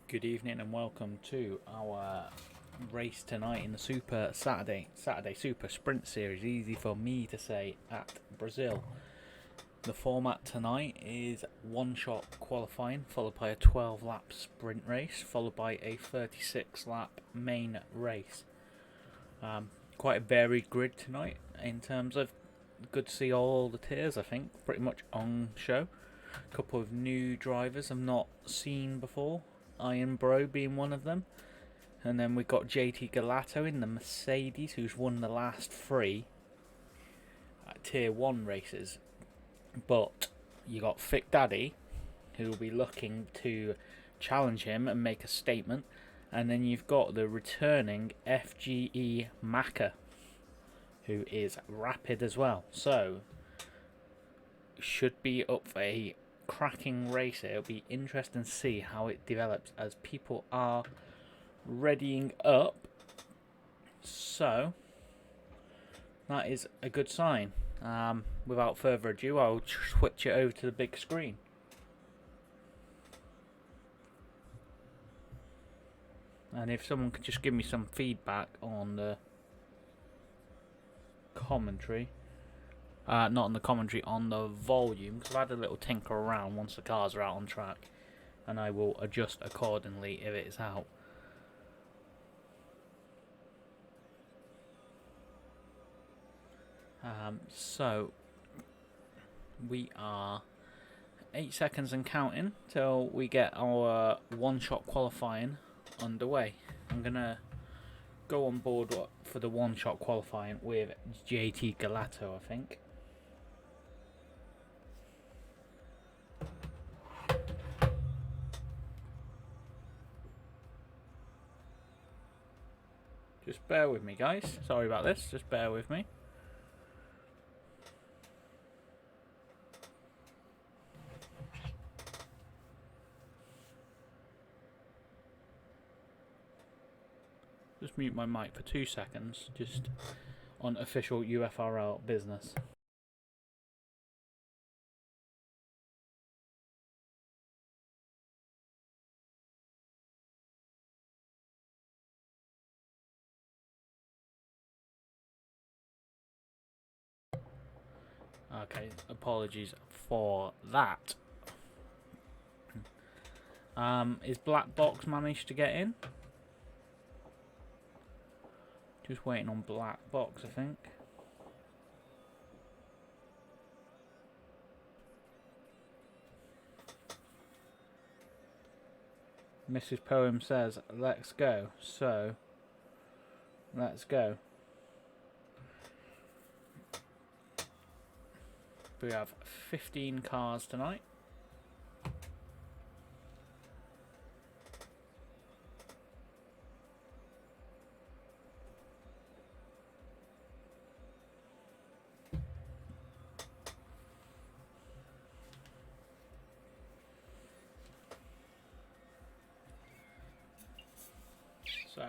Good evening and welcome to our race tonight in the Saturday Super Sprint Series. Easy for me to say at Brazil. The format tonight is one-shot qualifying followed by a 12-lap sprint race followed by a 36-lap main race. Quite a varied grid tonight in terms of good to see all the tiers. I think pretty much on show. A couple of new drivers I've not seen before. Iron Bro being one of them. And then we've got JT Galato in the Mercedes, who's won the last three Tier 1 races. But you got Thick Daddy, who will be looking to challenge him and make a statement. And then you've got the returning FGE Maka, who is rapid as well. So, should be up for a cracking race. It'll be interesting to see how it develops as people are readying up. So that is a good sign. Without further ado, I'll switch it over to the big screen. And if someone could just give me some feedback on the commentary. Not on the commentary, on the volume, because I've had a little tinker around once the cars are out on track, and I will adjust accordingly if it is out. So we are 8 seconds and counting till we get our one-shot qualifying underway. I'm gonna go on board for the one-shot qualifying with JT Galato, I think. Just bear with me, guys. Sorry about this. Just bear with me. Just mute my mic for 2 seconds. Just on official UFRL business. Okay, apologies for that. Is Black Box managed to get in? Just waiting on Black Box, I think. Mrs. Poem says, let's go. So, let's go. We have 15 cars tonight. So,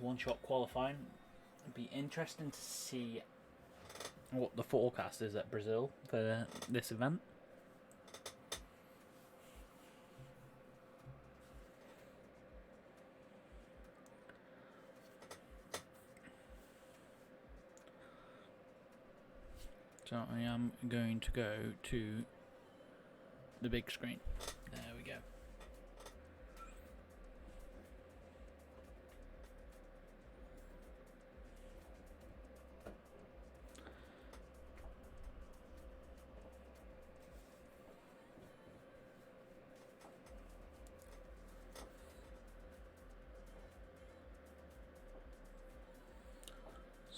one-shot qualifying. It'd be interesting to see what the forecast is at Brazil for this event. So I am going to go to the big screen. There we go.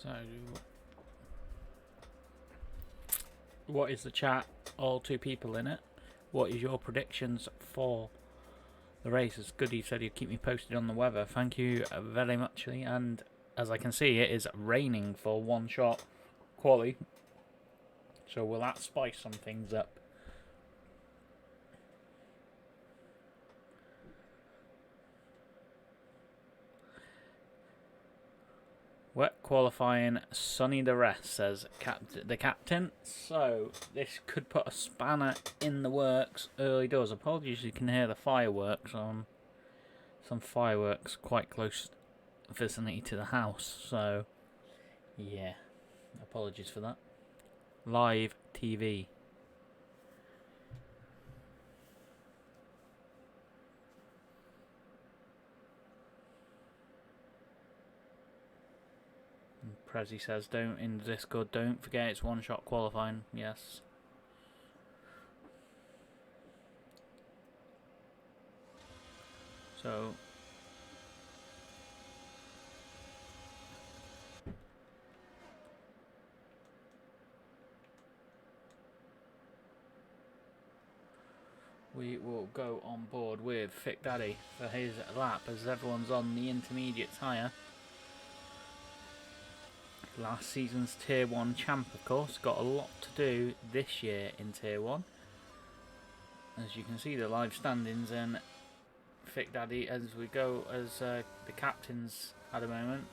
So, what is the chat? All 2 people in it. What is your predictions for the race? As Goody said, he'd keep me posted on the weather. Thank you very much. And as I can see, it is raining for one-shot quali. So will that spice some things up? Wet qualifying, sunny the rest, says the captain. So, this could put a spanner in the works early doors. Apologies, you can hear the fireworks on some fireworks quite close vicinity to the house. So, yeah, apologies for that. Live TV. Prezi says, don't in the Discord, don't forget it's one-shot qualifying. Yes. So we will go on board with Thick Daddy for his lap as everyone's on the intermediate tyre. Last season's Tier 1 champ, of course, got a lot to do this year in Tier 1. As you can see, the live standings, and Thick Daddy, as we go, as the captains at the moment.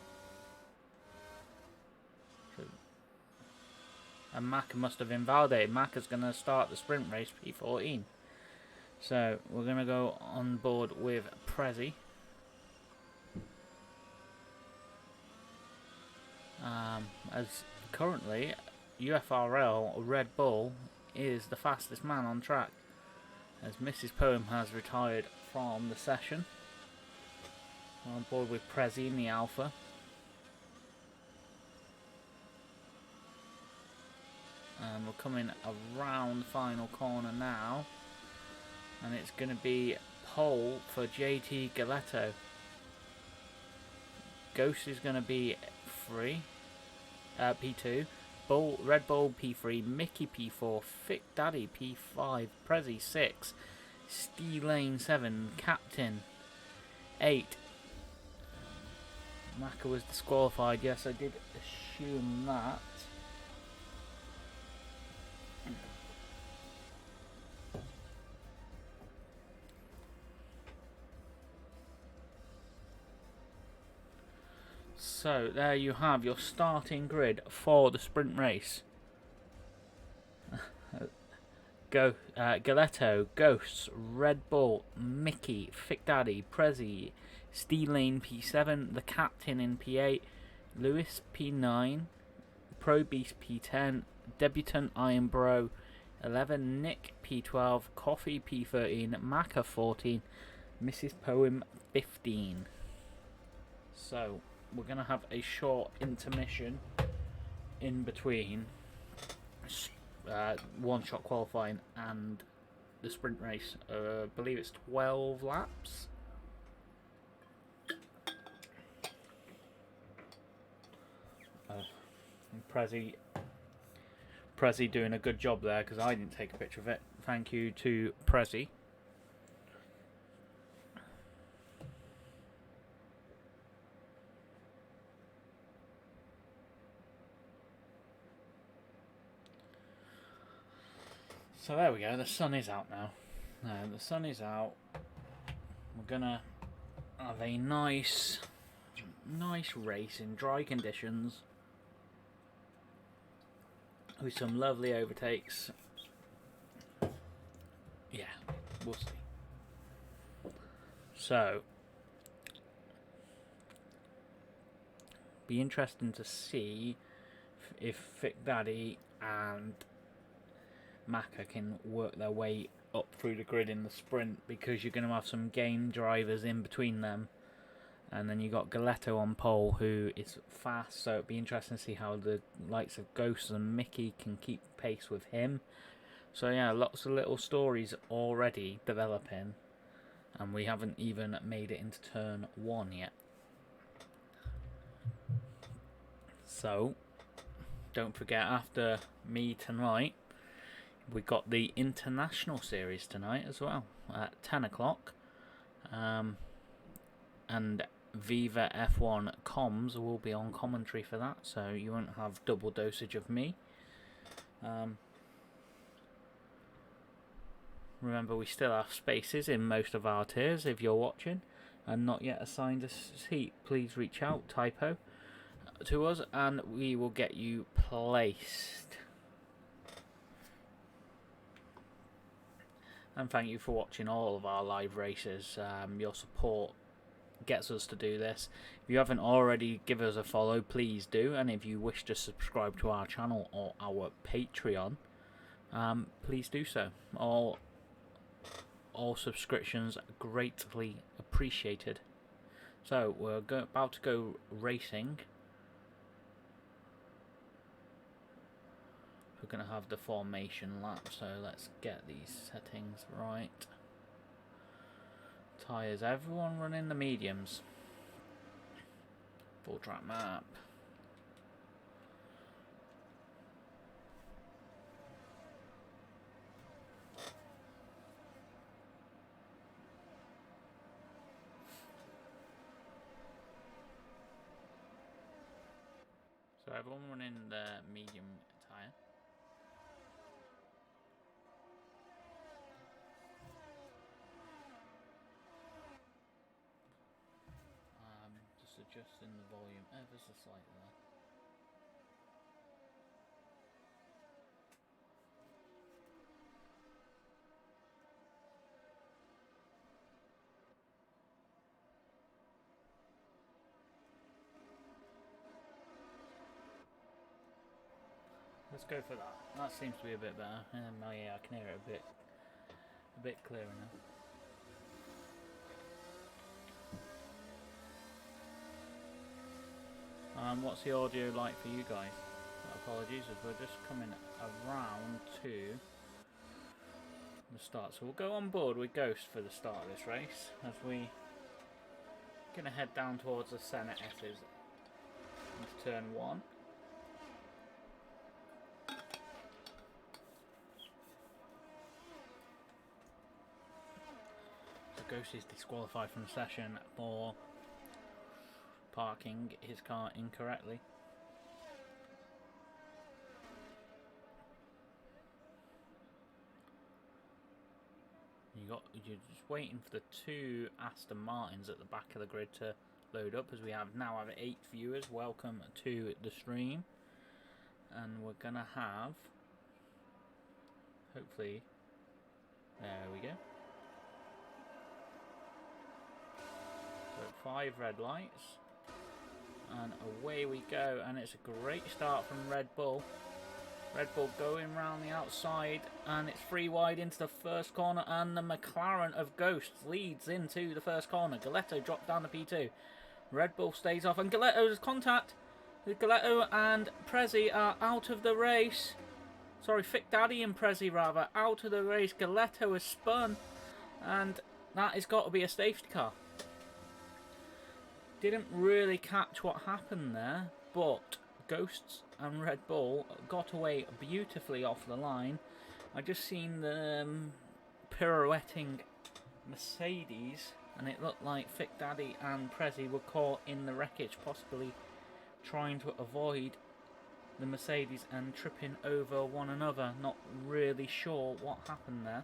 And Macca must have invalidated. Macca's going to start the sprint race P14. So, we're going to go on board with Prezi. As currently, UFRL Red Bull is the fastest man on track, as Mrs. Poem has retired from the session. We're on board with Prezi in the Alpha. And we're coming around the final corner now, and it's going to be pole for JT Galetto. Ghost is going to be P2, Red Bull P3, Mickey P4, Thick Daddy P5, Prezi 6, Steve Lane 7, Captain 8. Macca was disqualified. Yes, I did assume that. So, there you have your starting grid for the sprint race. Galetto, Ghosts, Red Bull, Mickey, Thick Daddy, Prezi, Steve Lane P7, the Captain in P8, Lewis P9, Pro Beast P10, Debutant Iron Bro 11, Nick P12, Coffee P13, Macca 14, Mrs. Poem 15. So, we're going to have a short intermission in between one-shot qualifying and the sprint race. I believe it's 12 laps. Prezi doing a good job there, because I didn't take a picture of it. Thank you to Prezi. So there we go, the sun is out now. The sun is out. We're gonna have a nice race in dry conditions with some lovely overtakes. Yeah, we'll see. So, be interesting to see if Thick Daddy and Macca can work their way up through the grid in the sprint, because you're going to have some game drivers in between them, and then you got Galetto on pole, who is fast, so it'd be interesting to see how the likes of Ghost and Mickey can keep pace with him. So yeah, lots of little stories already developing, and we haven't even made it into turn 1 yet. So don't forget, after me tonight, we got the International Series tonight as well at 10 o'clock. And Viva F1 comms will be on commentary for that, so you won't have double dosage of me. Remember, we still have spaces in most of our tiers. If you're watching and not yet assigned a seat, please reach out. Typo. to us and we will get you placed. And thank you for watching all of our live races. Your support gets us to do this. If you haven't already, give us a follow, please do. And if you wish to subscribe to our channel or our Patreon, please do so. All subscriptions greatly appreciated. So we're about to go racing. We're going to have the formation lap, so let's get these settings right. Tyres, everyone running the mediums. Full track map. So everyone running the medium tyre. Just adjusting the volume ever so slightly there. Let's go for that. That seems to be a bit better. Oh yeah, I can hear it a bit clearer now. What's the audio like for you guys? Apologies if we're just coming around to the start. So we'll go on board with Ghost for the start of this race as we gonna head down towards the Senna S's into turn 1. So Ghost is disqualified from the session for parking his car incorrectly. You're just waiting for the 2 Aston Martins at the back of the grid to load up, as we now have 8 viewers. Welcome to the stream, and we're gonna have, hopefully, there we go. So 5 red lights, and away we go. And it's a great start from Red Bull. Red Bull going round the outside, and it's 3 wide into the first corner, and the McLaren of Ghosts leads into the first corner. Galetto drops down the P2. Red Bull stays off, and Galetto's contact. Galetto and Prezi are out of the race. Sorry, Thick Daddy and Prezi rather, out of the race. Galetto has spun, and that has got to be a safety car. Didn't really catch what happened there, but Ghosts and Red Bull got away beautifully off the line. I just seen the pirouetting Mercedes, and it looked like Thick Daddy and Prezi were caught in the wreckage, possibly trying to avoid the Mercedes and tripping over one another. Not really sure what happened there.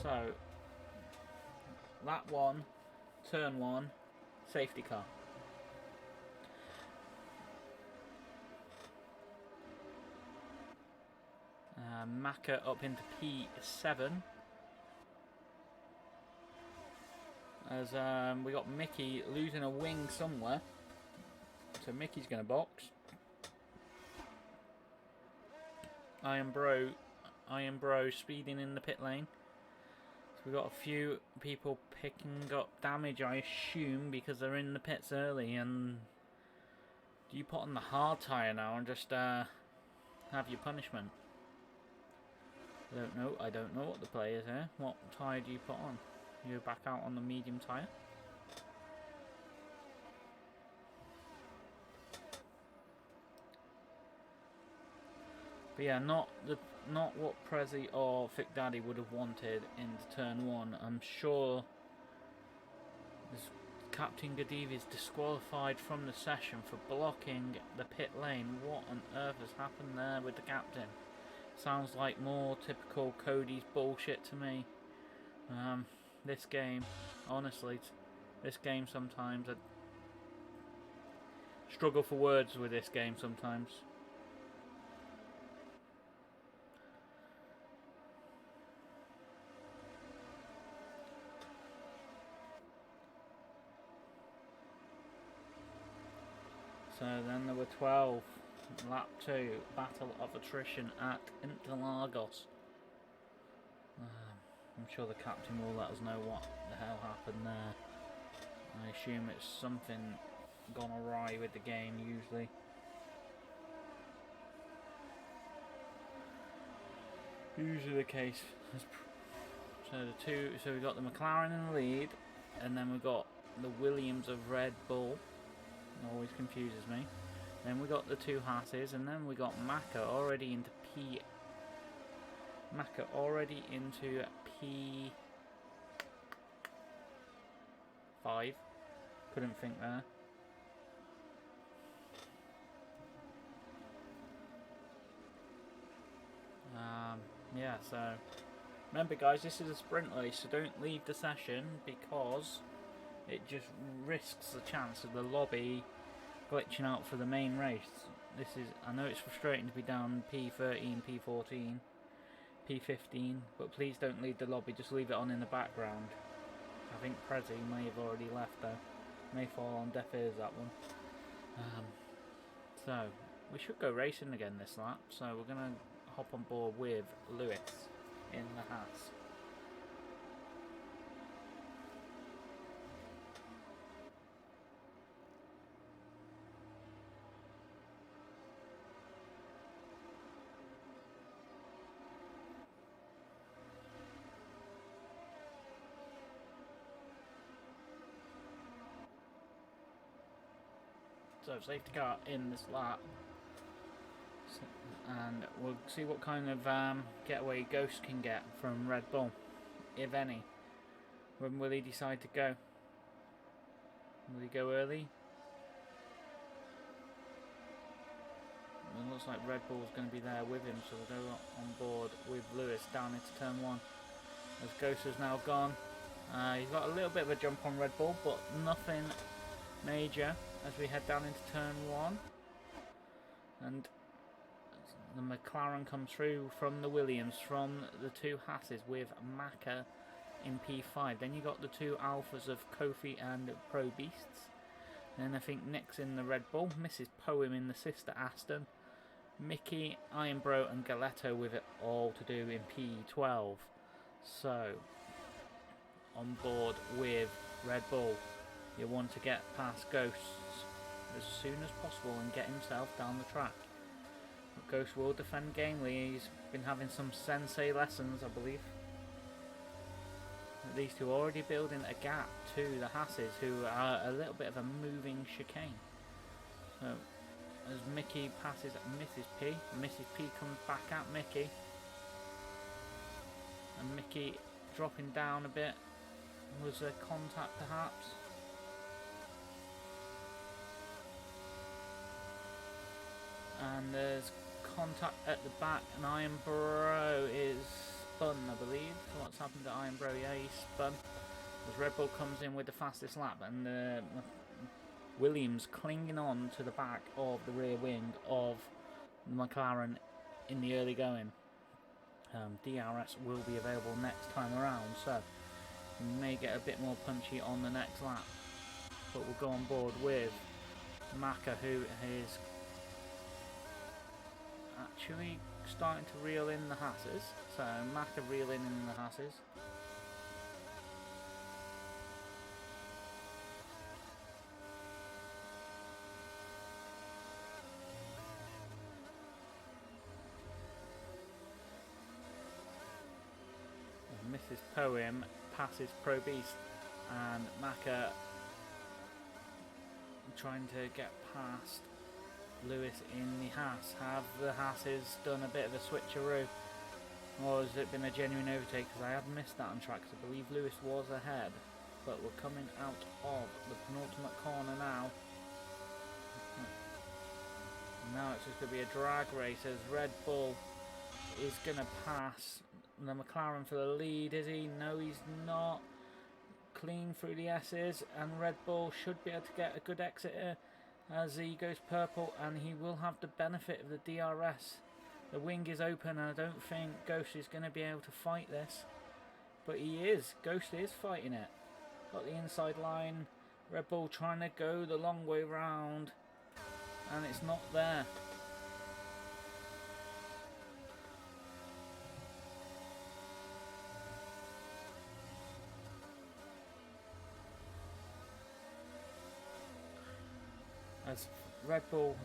So, lap 1, turn 1, safety car. Maka up into P7. As we got Mickey losing a wing somewhere. So Mickey's going to box. Iron Bro speeding in the pit lane. We've got a few people picking up damage, I assume, because they're in the pits early. And do you put on the hard tyre now and just have your punishment? I don't know what the play is here. What tyre do you put on? You back out on the medium tyre? But yeah, not what Prezi or Thick Daddy would have wanted into turn 1. I'm sure there's Captain Gadiv is disqualified from the session for blocking the pit lane. What on earth has happened there with the captain? Sounds like more typical Cody's bullshit to me. This game, honestly, this game sometimes, I struggle for words with this game sometimes. So then there were 12, lap 2, battle of attrition at Interlagos. I'm sure the captain will let us know what the hell happened there. I assume it's something gone awry with the game usually. Usually the case. So we got the McLaren in the lead, and then we got the Williams of Red Bull. Always confuses me. Then we got the two Hasses, and then we got Maka already into P5. Couldn't think there. Yeah, so remember guys, this is a sprint race, so don't leave the session because it just risks the chance of the lobby glitching out for the main race. I know it's frustrating to be down P13, P14, P15, but please don't leave the lobby, just leave it on in the background. I think Prezi may have already left though. May fall on deaf ears, that one. So, we should go racing again this lap, so we're going to hop on board with Lewis in the Haas. So safety car in this lap, and we'll see what kind of getaway Ghost can get from Red Bull, if any. When will he decide to go? Will he go early? It looks like Red Bull's going to be there with him, so we'll go on board with Lewis down into turn 1. As Ghost has now gone. He's got a little bit of a jump on Red Bull, but nothing major as we head down into turn 1. And the McLaren comes through from the Williams, from the two Hasses with Maka in P5. Then you got the two Alphas of Kofi and Pro Beasts. Then I think Nick's in the Red Bull, Mrs. Poem in the sister Aston, Mickey, Ironbro and Galetto with it all to do in P12. So, on board with Red Bull, you want to get past Ghosts as soon as possible and get himself down the track. But Ghost will defend gamely. He's been having some sensei lessons, I believe. These two are already building a gap to the Hasses, who are a little bit of a moving chicane. So, as Mickey passes Mrs. P, Mrs. P comes back at Mickey. And Mickey dropping down a bit. Was there contact perhaps? And there's contact at the back, and Ironbro is spun, I believe. What's happened to Ironbro? Yeah, he's spun. As Red Bull comes in with the fastest lap, and Williams clinging on to the back of the rear wing of McLaren in the early going. DRS will be available next time around, so we may get a bit more punchy on the next lap. But we'll go on board with Maka, who is actually starting to reel in the Hasses. So Maka reeling in the Hasses. And Mrs. Poem passes Pro Beast, and Maka trying to get past Lewis in the Haas. Have the Hasses done a bit of a switcheroo, or has it been a genuine overtake? Because I have missed that on track, because I believe Lewis was ahead. but we're coming out of the penultimate corner now. Now it's just going to be a drag race as Red Bull is going to pass the McLaren for the lead, is he? No, he's not. Clean through the S's, and Red Bull should be able to get a good exit here as he goes purple, and he will have the benefit of the DRS. The wing is open, and I don't think Ghost is going to be able to fight this, but he is. Ghost is fighting it. Got the inside line. Red Bull trying to go the long way round, and it's not there. As Red Bull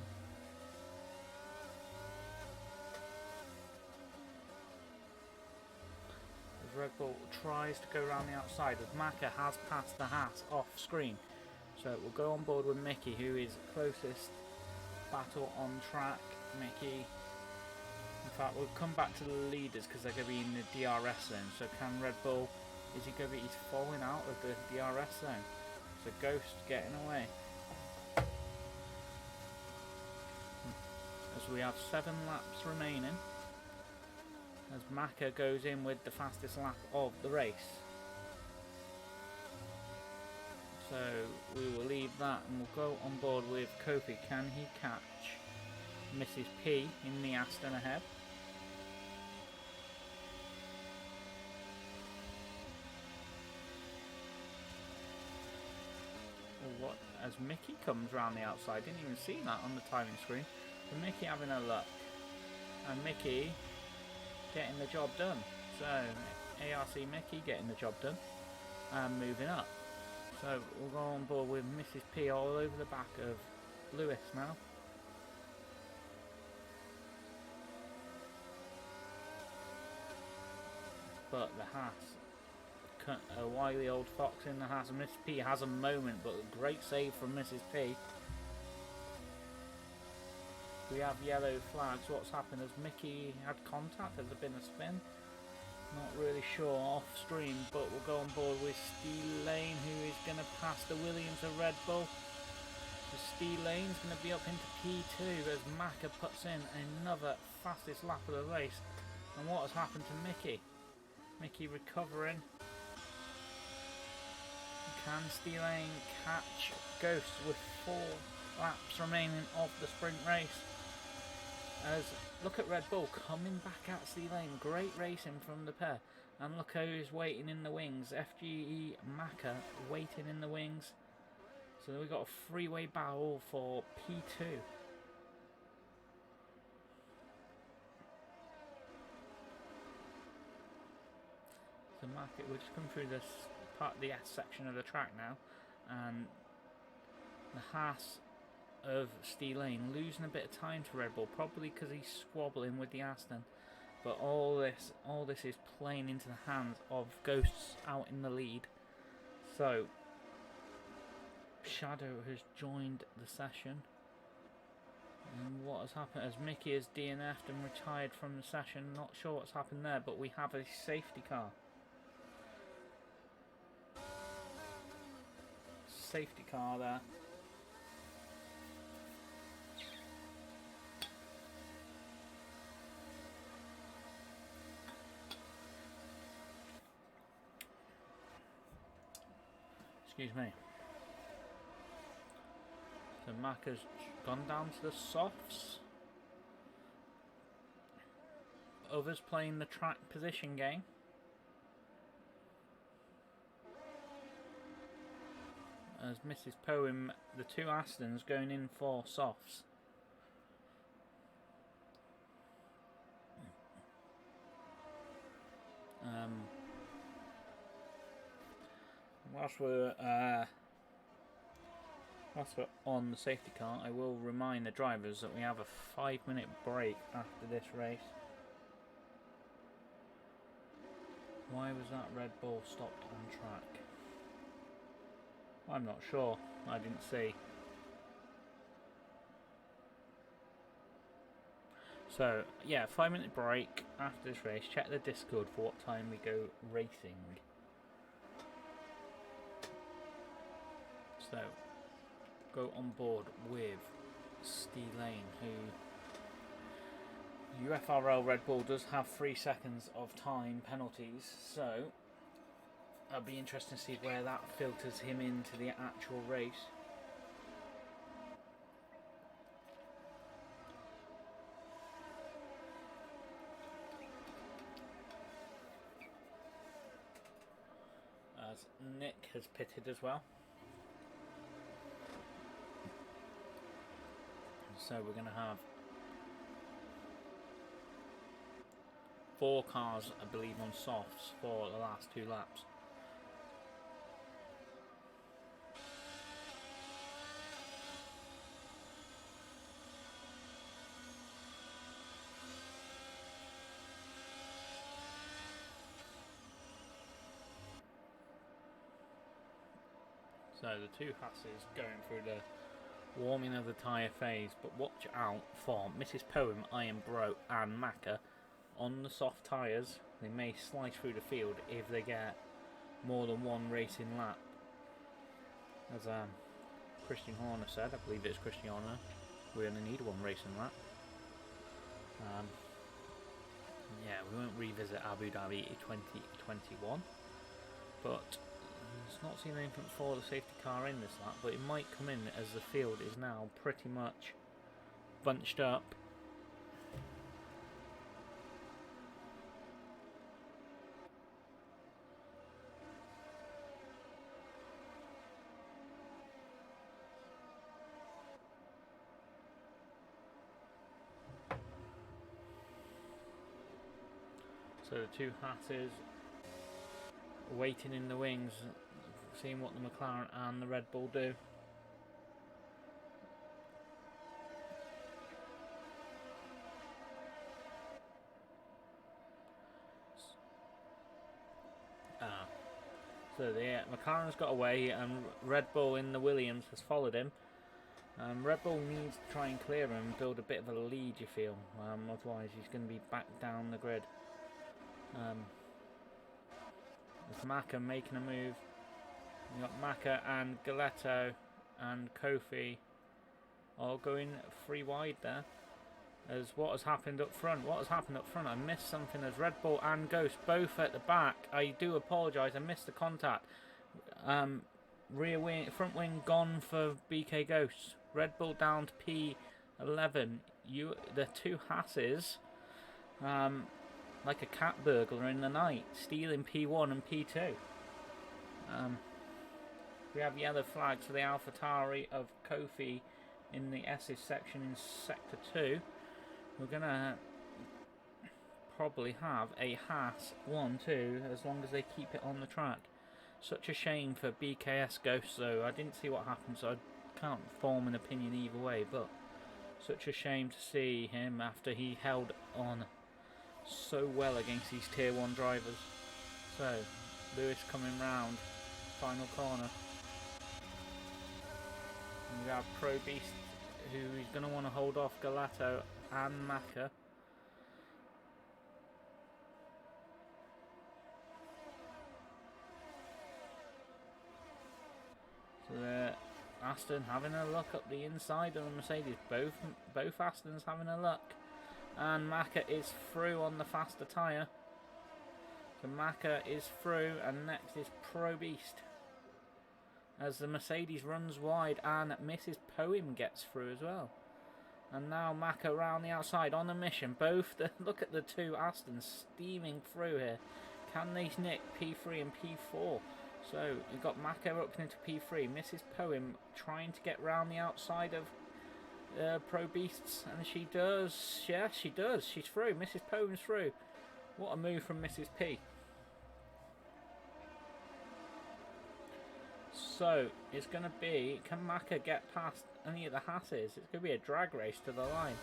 tries to go around the outside, as Maka has passed the Haas off screen, so we'll go on board with Mickey, who is closest. Battle on track. Mickey, in fact, we'll come back to the leaders because they're going to be in the DRS zone. So can Red Bull, is he going to be, he's falling out of the DRS zone, so Ghost getting away. As we have 7 laps remaining, as Maka goes in with the fastest lap of the race. So we will leave that and we'll go on board with Kofi. Can he catch Mrs. P in the Aston ahead? Or what? As Mickey comes round the outside, didn't even see that on the timing screen. So Mickey having a look, and Mickey getting the job done. So ARC Mickey getting the job done and moving up. So we'll go on board with Mrs. P all over the back of Lewis now. But the Haas, a wily old fox in the Haas, and Mrs. P has a moment, but a great save from Mrs. P. We have yellow flags. What's happened? Has Mickey had contact? Has there been a spin? Not really sure off stream, but we'll go on board with Steve Lane, who is going to pass the Williams of Red Bull. So Steve Lane's going to be up into P2 as Maka puts in another fastest lap of the race. And what has happened to Mickey? Mickey recovering. Can Steve Lane catch Ghost with 4 laps remaining of the sprint race? As look at Red Bull coming back at Steve Lane, great racing from the pair, and look who's waiting in the wings. FGE Maka waiting in the wings, so we've got a freeway battle for P2. So Maka, we're just coming through this part of the S section of the track now, and the Haas of Steve Lane losing a bit of time to Red Bull, probably because he's squabbling with the Aston. But all this is playing into the hands of Ghosts out in the lead. So Shadow has joined the session, and what has happened as Mickey has DNF'd and retired from the session. Not sure what's happened there, but we have a safety car. Safety car there. Excuse me. So Maka's gone down to the softs. Others playing the track position game. As Mrs. Poem, the 2 Astons going in for softs. Whilst we're on the safety car, I will remind the drivers that we have a 5-minute break after this race. Why was that Red Bull stopped on track? I'm not sure. I didn't see. So, yeah, 5-minute break after this race. Check the Discord for what time we go racing. So, go on board with Steve Lane, who UFRL Red Bull does have 3 seconds of time penalties, so it'll be interesting to see where that filters him into the actual race. As Nick has pitted as well. So we're going to have 4 cars, I believe, on softs for the last 2 laps. So the 2 Hasses going through the warming of the tyre phase, but watch out for Mrs. Poem, Iron Bro and Macca on the soft tyres. They may slice through the field if they get more than 1 racing lap. As Christian Horner said, I believe it's Christian Horner, we only need 1 racing lap. Yeah, we won't revisit Abu Dhabi 2021, but it's not seen anything for the safety car in this lap, but it might come in as the field is now pretty much bunched up. So the 2 Hasses waiting in the wings, seeing what the McLaren and the Red Bull do. So the McLaren's got away and Red Bull in the Williams has followed him. Red Bull needs to try and clear him and build a bit of a lead, you feel. Otherwise he's going to be back down the grid. There's Macca making a move. You got Macca and Galetto and Kofi all going 3 wide there. As what has happened up front? I missed something. As Red Bull and Ghost both at the back. I do apologise. I missed the contact. Rear wing, front wing gone for BK Ghost. Red Bull down to P11. The 2 Hasses, like a cat burglar in the night, stealing P1 and P2. We have yellow flags for the AlphaTauri of Kofi in the S's section in Sector 2. We're going to probably have a Haas 1-2 as long as they keep it on the track. Such a shame for BKS Ghost though. I didn't see what happened, so I can't form an opinion either way, but such a shame to see him after he held on so well against these tier 1 drivers. So Lewis coming round, final corner. And we have Pro Beast, who is going to want to hold off Galetto and Macca. So Aston having a look up the inside of the Mercedes. Both Astons having a look. And Macca is through on the faster tyre. So Macca is through, and next is Pro Beast. As the Mercedes runs wide and Mrs. Poem gets through as well. And now Macca around the outside on a mission. Look at the 2 Astons steaming through here. Can they nick P3 and P4? So you've got Macca up into P3. Mrs. Poem trying to get round the outside of Pro Beasts, and she does. Yeah, she does. She's through. Mrs. Poem's through. What a move from Mrs. P. So it's going to be, can Macca get past any of the Hasses? It's going to be a drag race to the line.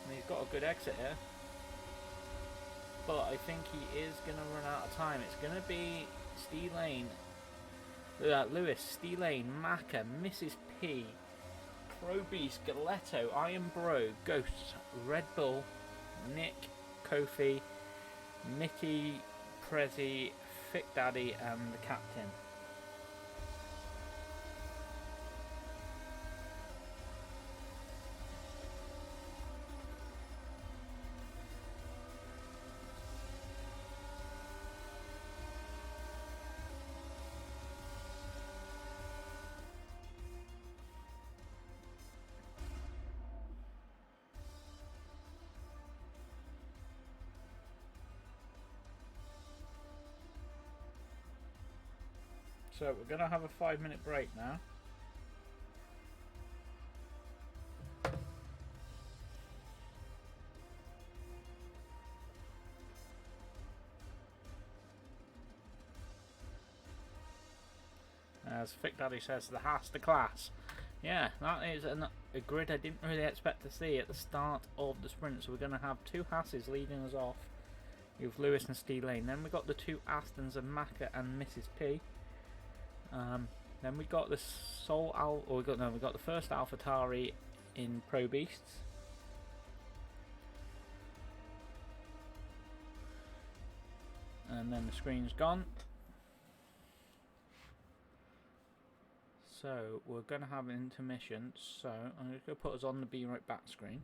And he's got a good exit here. But I think he is going to run out of time. It's going to be Steve Lane, Lewis, Steve Lane, Macca, Mrs. P, Pro Beast, Galetto, Iron Bro, Ghost, Red Bull, Nick, Kofi, Mickey, Prezi, Thick Daddy and the captain. So we're going to have a 5-minute break now. As Thick Daddy says, the Haas to class. Yeah, that is a grid I didn't really expect to see at the start of the sprint. So we're going to have two Hasses leading us off with Lewis and Steve Lane. Then we got the two Astons of Maka and Mrs. P. Then we got the we got the first AlphaTauri in Pro Beasts. And then the screen's gone. So we're going to have an intermission. So I'm just going to put us on the Be Right Back screen.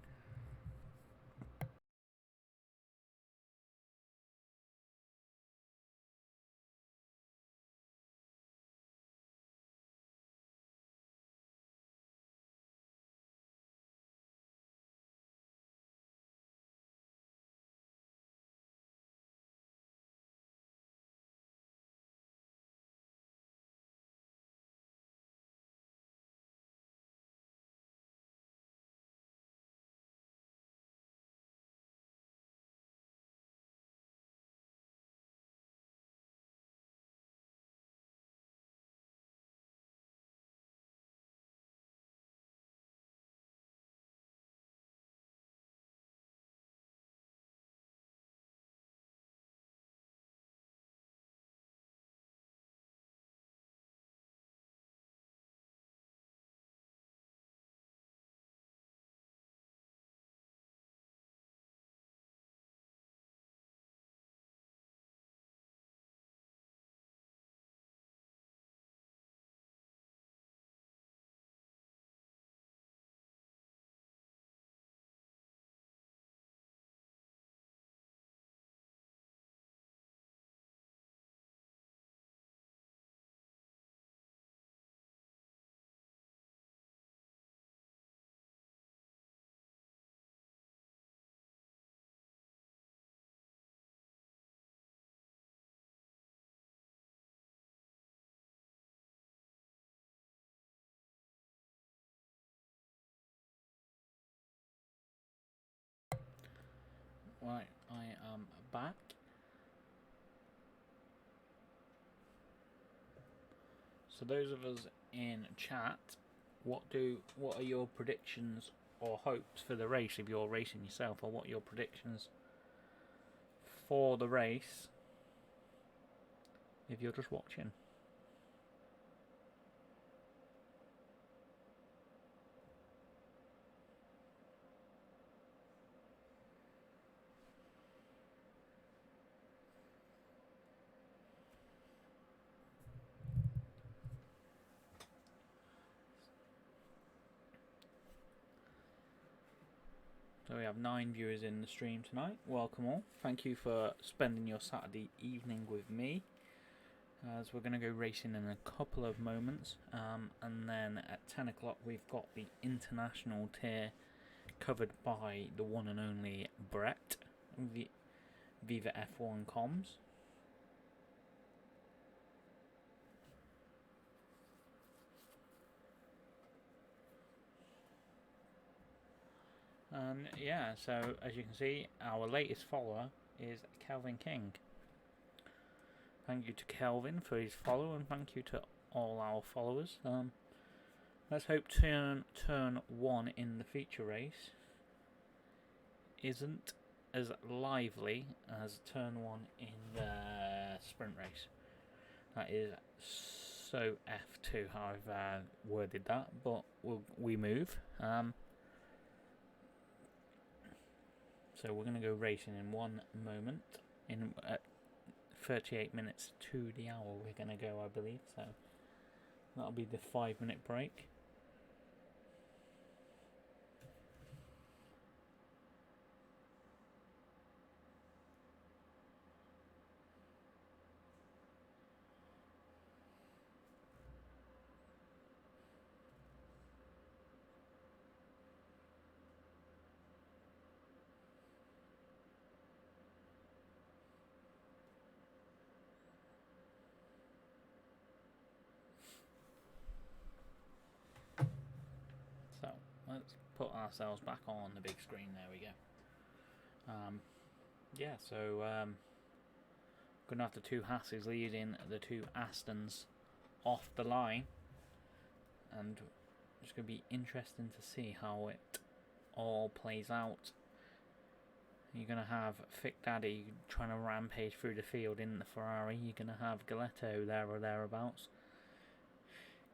Right, I am back. So those of us in chat, what are your predictions or hopes for the race if you're racing yourself, or what are your predictions for the race if you're just watching? So we have 9 viewers in the stream tonight. Welcome all. Thank you for spending your Saturday evening with me. As we're going to go racing in a couple of moments. And then at 10 o'clock we've got the international tier covered by the one and only Brett, Viva F1 Comms. And yeah, so as you can see, our latest follower is Kelvin King. Thank you to Kelvin for his follow, and thank you to all our followers. Let's hope turn 1 in the feature race isn't as lively as turn 1 in the sprint race. That is so F2 how I've worded that, but we move. So we're going to go racing in 1 moment. In 38 minutes to the hour we're going to go, I believe. So that'll be the 5-minute break. put ourselves back on the big screen. There we go. Yeah, so gonna have the two Hasses leading the two Astons off the line, and it's gonna be interesting to see how it all plays out. You're gonna have Thick Daddy trying to rampage through the field in the Ferrari. You're gonna have Galetto there or thereabouts.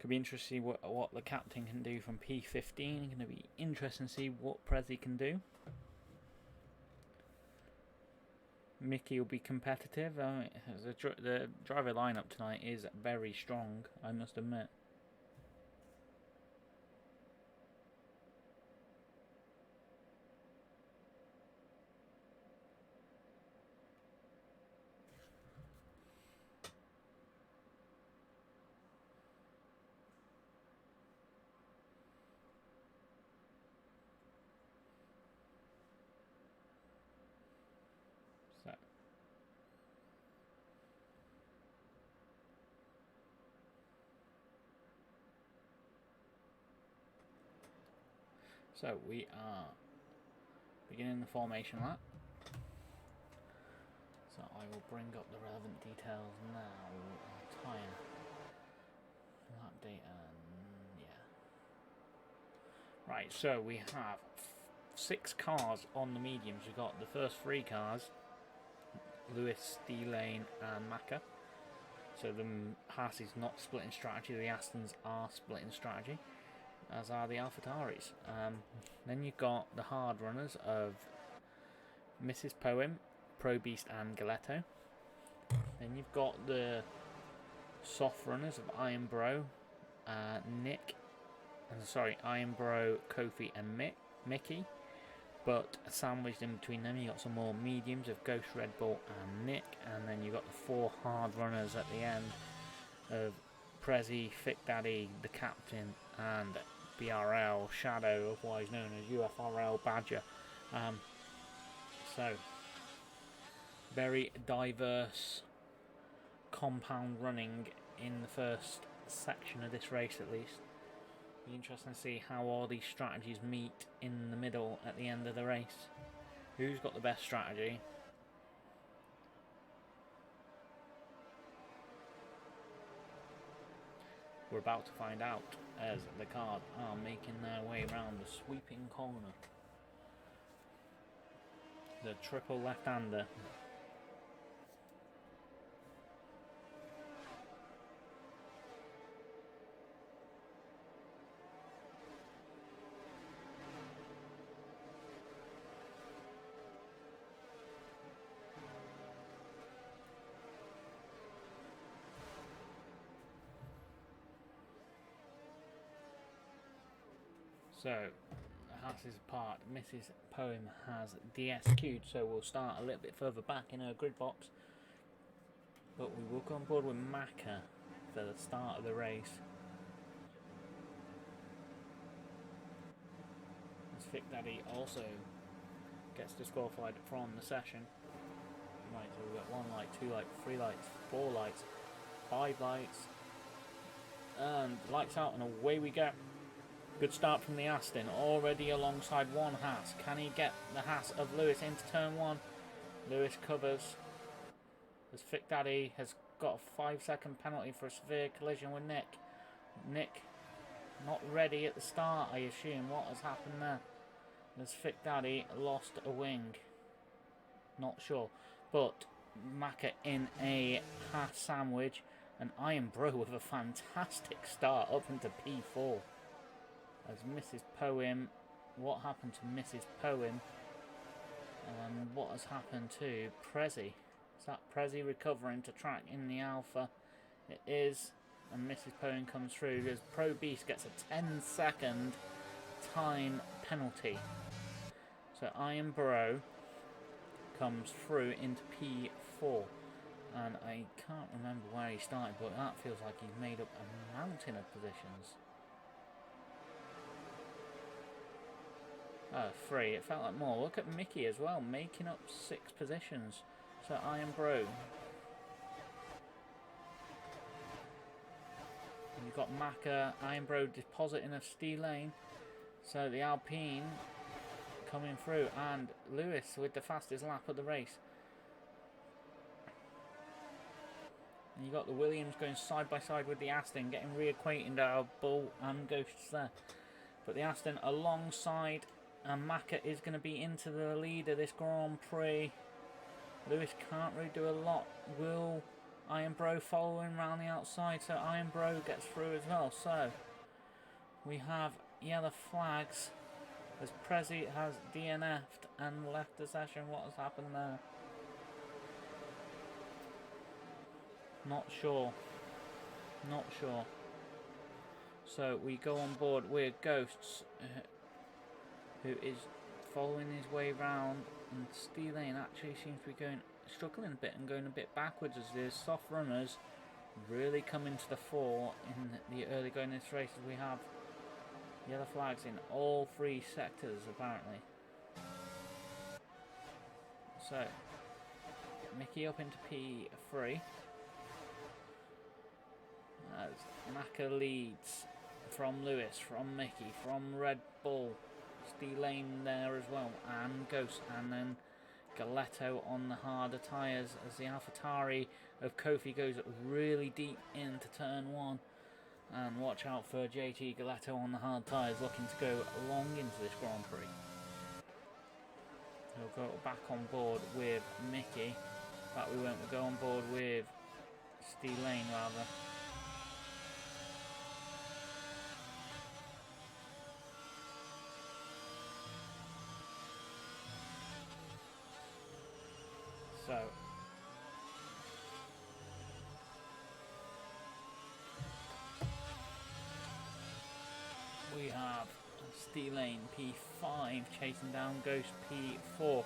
Could be interesting to see what the captain can do from P15. Going to be interesting to see what Prezi can do. Mickey will be competitive. The driver lineup tonight is very strong, I must admit. So we are beginning the formation lap. So I will bring up the relevant details now. Time, lap date, and yeah. Right, so we have 6 cars on the mediums. We've got the first 3 cars, Lewis, D-Lane and Maka. So the Haas is not splitting strategy, the Astons are splitting strategy, as are the AlphaTauris. Then you've got the hard runners of Mrs. Poem, Pro Beast and Galetto. Then you've got the soft runners of Iron Bro, Iron Bro, Kofi and Mickey. But sandwiched in between them, you got some more mediums of Ghost, Red Bull and Nick. And then you got the 4 hard runners at the end of Prezi, Thick Daddy, the captain, and BRL Shadow, otherwise known as UFRL Badger. So very diverse compound running in the first section of this race, at least. Be interesting to see how all these strategies meet in the middle at the end of the race. Who's got the best strategy? We're about to find out as the cars are making their way around the sweeping corner. The triple left-hander. So, the Haas is apart. Mrs. Poem has DSQ'd, so we'll start a little bit further back in her grid box. But we will go on board with Maka for the start of the race. As Thick Daddy also gets disqualified from the session. Right, so we've got 1 light, 2 lights, 3 lights, 4 lights, 5 lights, and lights out, and away we go. Good start from the Aston, already alongside 1 Haas. Can he get the Haas of Lewis into turn 1? Lewis covers. As Thick Daddy has got a 5-second penalty for a severe collision with Nick. Nick not ready at the start, I assume. What has happened there? As Thick Daddy lost a wing. Not sure. But Maka in a Haas sandwich. And Iron Bro with a fantastic start up into P4. As Mrs. Poem, what happened to Mrs. Poem? And what has happened to Prezi? Is that Prezi recovering to track in the Alpha? It is. And Mrs. Poem comes through as Pro Beast gets a 10-second time penalty. So Iron Bro comes through into P4. And I can't remember where he started, but that feels like he's made up a mountain of positions. 3. It felt like more. Look at Mickey as well, making up 6 positions. So Iron Bro. You've got Maka, Iron Bro depositing a Steel Lane. So the Alpine coming through, and Lewis with the fastest lap of the race. And you got the Williams going side by side with the Aston, getting reacquainted our Bull and Ghosts there. But the Aston alongside, and Maka is going to be into the lead of this Grand Prix. Lewis can't really do a lot. Will Iron Bro following around the outside, so Iron Bro gets through as well. So we have yellow flags as Prezi has DNF'd and left the session. What has happened there? Not sure. Not sure. So we go on board with Ghosts, who is following his way round, and Steelane actually seems to be struggling a bit and going a bit backwards as the soft runners really come into the fore in the early going in this race, as we have yellow flags in all three sectors apparently. So Mickey up into P3 as Maka leads from Lewis, from Mickey, from Red Bull, Steelane there as well, and Ghost, and then Galetto on the harder tyres as the AlphaTauri of Kofi goes really deep into turn 1. And watch out for JT Galetto on the hard tyres, looking to go long into this Grand Prix. He'll go back on board with Mickey. But we won't. We'll go on board with Steelane rather. So we have Steelane P5 chasing down Ghost P4.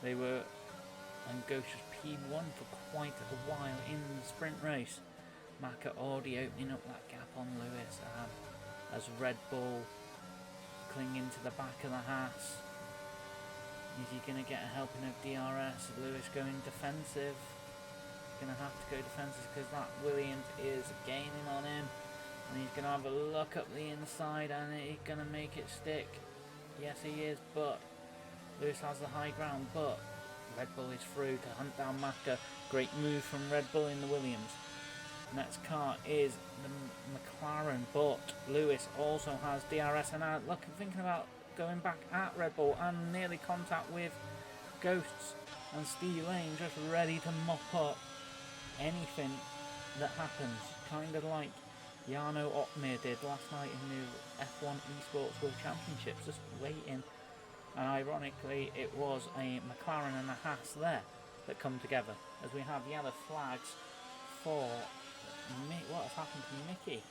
They were, and Ghost was P1 for quite a while in the sprint race. Maka already opening up that gap on Lewis, as Red Bull clinging to the back of the Haas. Is he going to get a helping of DRS? Lewis going defensive. Going to have to go defensive because that Williams is gaining on him. And he's going to have a look up the inside, and he's going to make it stick. Yes, he is, but Lewis has the high ground, but Red Bull is through to hunt down Maka. Great move from Red Bull in the Williams. Next car is the McLaren, but Lewis also has DRS, and now look, I'm thinking about going back at Red Bull and nearly contact with Ghosts, and Steelane just ready to mop up anything that happens, kind of like Jarno Opmeer did last night in the F1 Esports World Championships, just waiting. And ironically, it was a McLaren and a Haas there that come together, as we have yellow flags for what has happened to Mickey.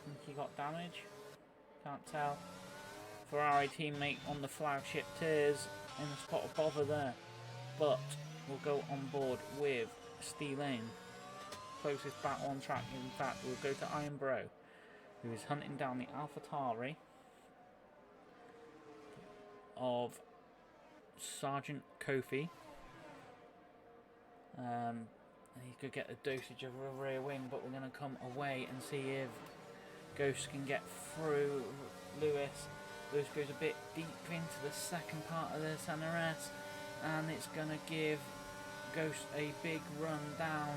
Mickey got damage, can't tell. Ferrari teammate on the flagship tiers in a spot of bother there, but we'll go on board with Steelane, closest back on track. In fact, we'll go to Iron Bro, who is hunting down the AlphaTauri of Sergeant Kofi. He's going to get a dosage of a rear wing, but we're going to come away and see if Ghost can get through Lewis. Lewis goes a bit deep into the second part of this NRS, and it's going to give Ghost a big run down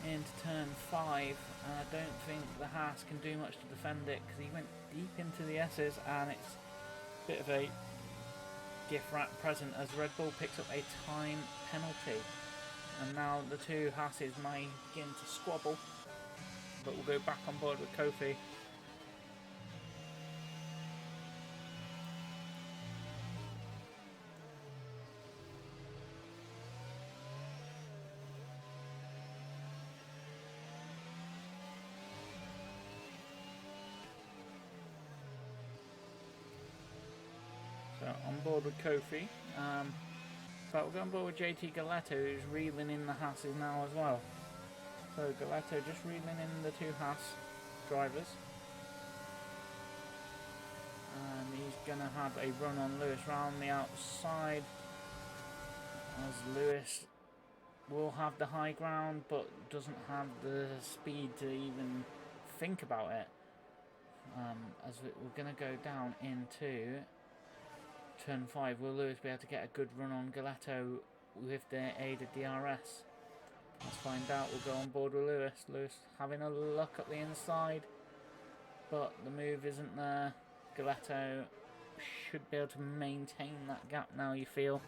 into turn 5, and I don't think the Haas can do much to defend it because he went deep into the S's, and it's a bit of a gift wrap present as Red Bull picks up a time penalty, and now the two Haas's may begin to squabble, but we'll go back on board with Kofi. So on board with Kofi, but we'll go on board with JT Galetto, who's reeling in the Haas's now as well. So Galetto just reeling in the two Haas drivers, and he's going to have a run on Lewis round the outside, as Lewis will have the high ground but doesn't have the speed to even think about it. As we're going to go down into turn 5. Will Lewis be able to get a good run on Galetto with the aid of DRS? Let's find out. We'll go on board with Lewis. Lewis having a look at the inside, but the move isn't there. Galetto should be able to maintain that gap now, you feel.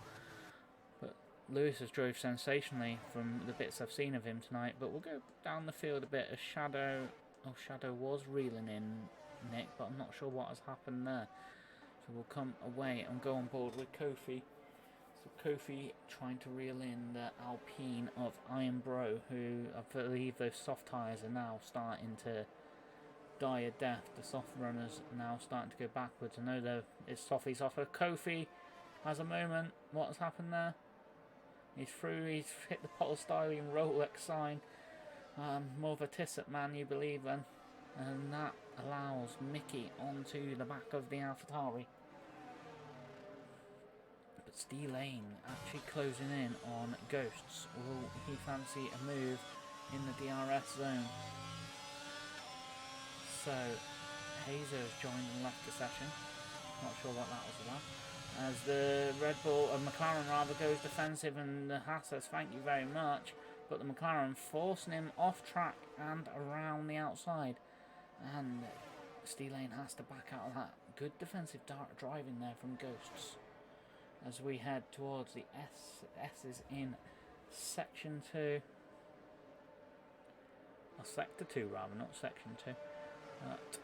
But Lewis has drove sensationally from the bits I've seen of him tonight. But we'll go down the field a bit as Shadow... Oh, Shadow was reeling in, Nick, but I'm not sure what has happened there. So we'll come away and go on board with Kofi. So Kofi trying to reel in the Alpine of Iron Bro, who I believe those soft tyres are now starting to die a death. The soft runners are now starting to go backwards. I know it's Softy's off. Kofi has a moment. What has happened there? He's through. He's hit the polystyrene Rolex sign. More of a Tissot man, you believe then? And that allows Mickey onto the back of the AlphaTauri. But Steve Lane actually closing in on Ghosts. Will he fancy a move in the DRS zone? So Hazer has joined and left the session. Not sure what that was about. As the Red Bull, McLaren rather, goes defensive, and the Haas says thank you very much. But the McLaren forcing him off track and around the outside. And Steve Lane has to back out of that. Good defensive driving there from Ghosts. As we head towards the S's in Section 2. Or Sector 2 rather, not Section 2. But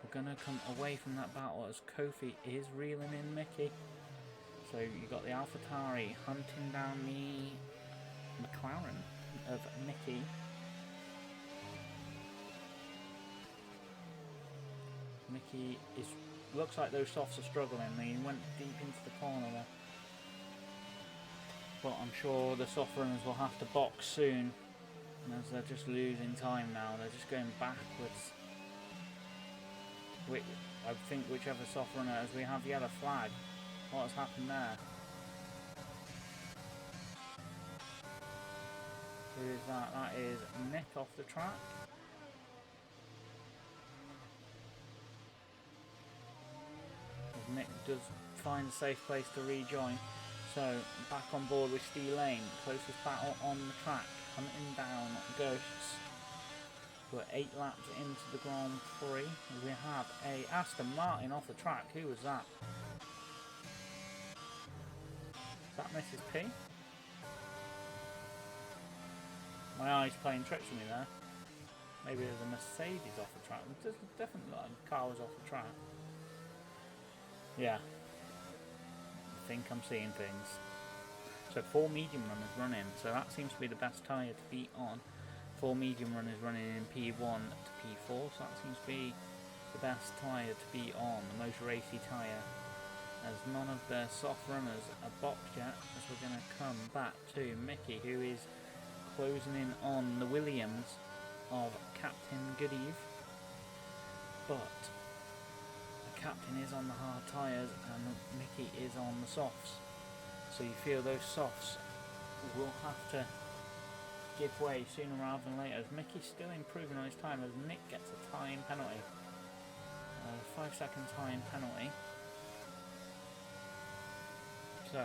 we're going to come away from that battle as Kofi is reeling in Mickey. So you got the AlphaTauri hunting down the McLaren of Mickey. Mickey looks like those softs are struggling. He went deep into the corner there. But I'm sure the soft runners will have to box soon. As they're just losing time now. They're just going backwards. I think whichever soft runner, as we have the yellow flag. What has happened there? Who is that? That is Nick off the track. Nick does find a safe place to rejoin. So back on board with Steve Lane. Closest battle on the track. Hunting down Ghosts. We're 8 laps into the Grand Prix. We have a Aston Martin off the track. Who was that? Is that Mrs. P? My eyes playing tricks with me there. Maybe there's a Mercedes off the track. It does definitely look like a car was off the track. Yeah. I think I'm seeing things. So 4 medium runners running. So that seems to be the best tyre to be on. 4 medium runners running in P1 to P4. So that seems to be the best tyre to be on. The most racy tyre. As none of the soft runners are boxed yet, as we're going to come back to Mickey, who is closing in on the Williams of Captain Goodeve. But the Captain is on the hard tyres and Mickey is on the softs. So you feel those softs will have to give way sooner rather than later, as Mickey's still improving on his time as Nick gets a time penalty. 5-second time penalty. So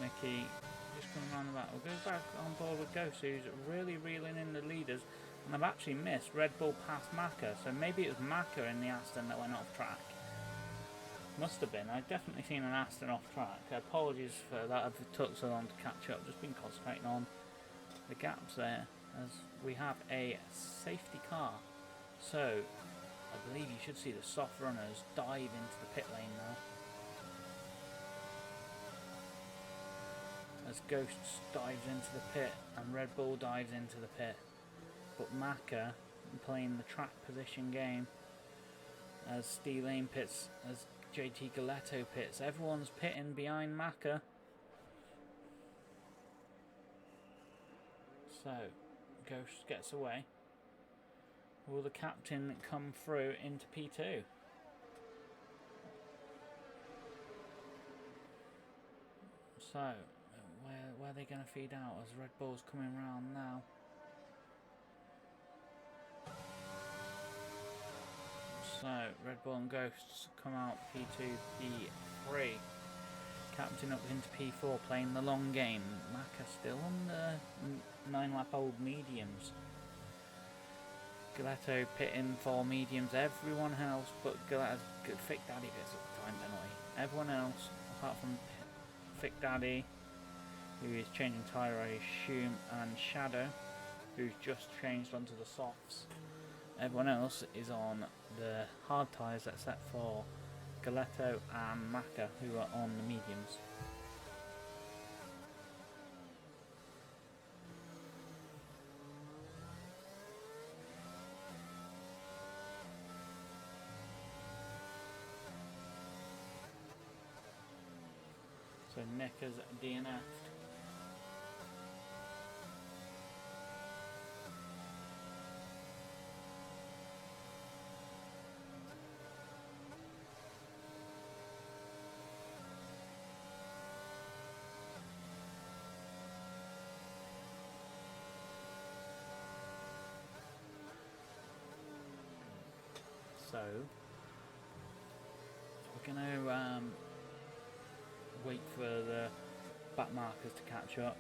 Mickey just coming around the back. We'll go back on board with Ghost, who's really reeling in the leaders, and I've actually missed Red Bull past Maka, so maybe it was Maka in the Aston that went off track. Must have been. I've definitely seen an Aston off track. Apologies for that if it took so long to catch up. Just been concentrating on the gaps there, as we have a safety car. So I believe you should see the soft runners dive into the pit lane now. As Ghosts dives into the pit and Red Bull dives into the pit. But Maka playing the track position game as Steve Lane pits, as JT Galetto pits. Everyone's pitting behind Maka. So Ghost gets away. Will the captain come through into P2? So, where are they going to feed out as Red Bull's coming round now? So, Red Bull and Ghosts come out P2, P3. Captain up into P4, playing the long game. Maka still on the 9-lap-old mediums. Galetto pitting for mediums. Everyone else but Galetto's Thick Daddy gets a time penalty. Everyone else, apart from Thick Daddy, who is changing tyre, I assume, and Shadow, who's just changed onto the softs. Everyone else is on the hard tyres except for Galetto and Maka, who are on the mediums. So Nick has DNF'd. So we're going to wait for the back markers to catch up.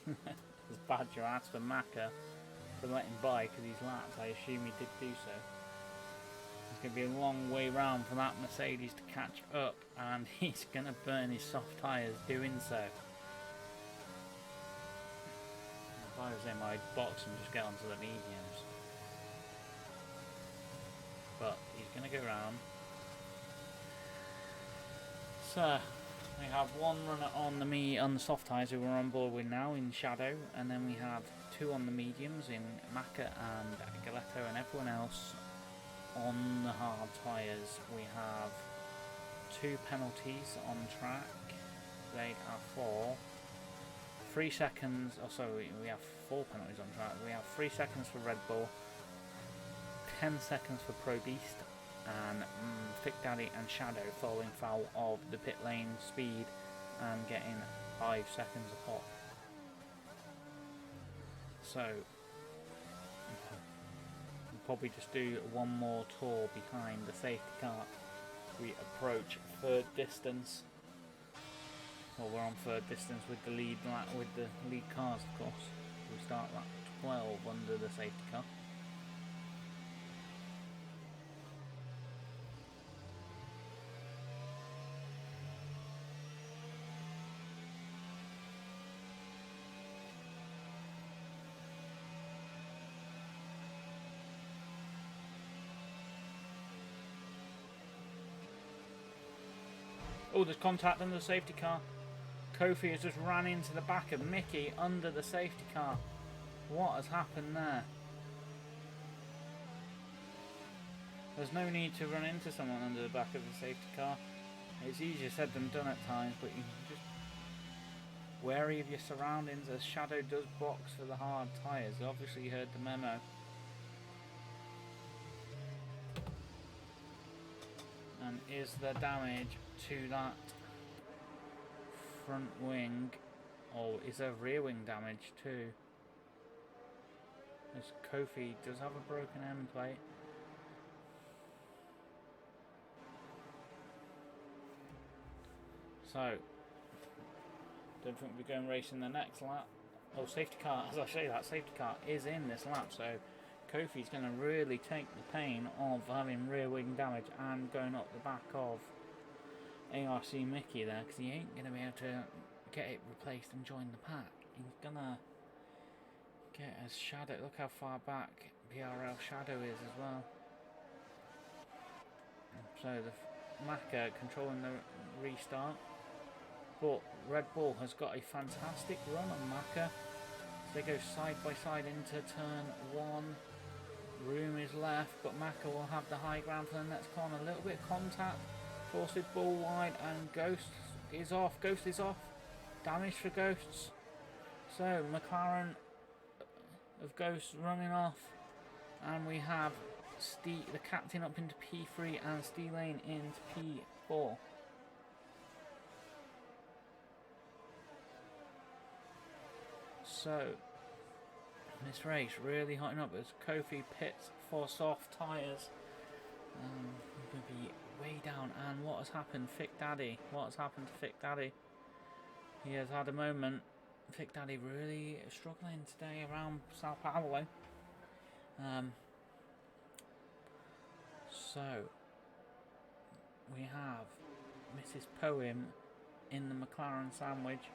There's Badger asked for Maka to let him by because he's lapped. I assume he did do so. It's going to be a long way round for that Mercedes to catch up, and he's going to burn his soft tyres doing so. If I was him, I'd box and just get onto the mediums. But he's going to go round. So we have one runner on the soft tyres who we're on board with now in Shadow, and then we have two on the mediums in Maka and Galetto, and everyone else on the hard tyres. We have two penalties on track. They are for 3 seconds, we have 4 penalties on track. We have 3 seconds for Red Bull, 10 seconds for Pro Beast, and Thick Daddy and Shadow falling foul of the pit lane speed and getting 5 seconds a pop. So we'll probably just do one more tour behind the safety car. We approach third distance. Well, we're on third distance with the lead cars, of course. We start lap 12 under the safety car. Oh, there's contact under the safety car. Kofi has just ran into the back of Mickey under the safety car. What has happened there? There's no need to run into someone under the back of the safety car. It's easier said than done at times, but you just wary of your surroundings as Shadow does box for the hard tyres. Obviously you heard the memo. And is there damage to that front wing? Or is there rear wing damage too? As Kofi does have a broken end plate. So, don't think we're going racing the next lap. Oh, safety car, as I say that, safety car is in this lap, so Kofi's going to really take the pain of having rear wing damage and going up the back of ARC Mickey there, because he ain't going to be able to get it replaced and join the pack. He's going to get a Shadow. Look how far back PRL Shadow is as well. So Maka controlling the restart. But Red Bull has got a fantastic run on Maka. So they go side by side into turn 1. Room is left, but Maka will have the high ground for the next corner. A little bit of contact. Forces Bull wide, and Ghost is off. Ghost is off. Damage for Ghosts. So McLaren of Ghosts running off. And we have the captain up into P3 and Steelane into P4. So this race really hotting up as Kofi pits for soft tyres. We're going to be way down. And what has happened? Thick Daddy. What has happened to Thick Daddy? He has had a moment. Thick Daddy really struggling today around Sao Paulo. So we have Mrs. Poem in the McLaren sandwich.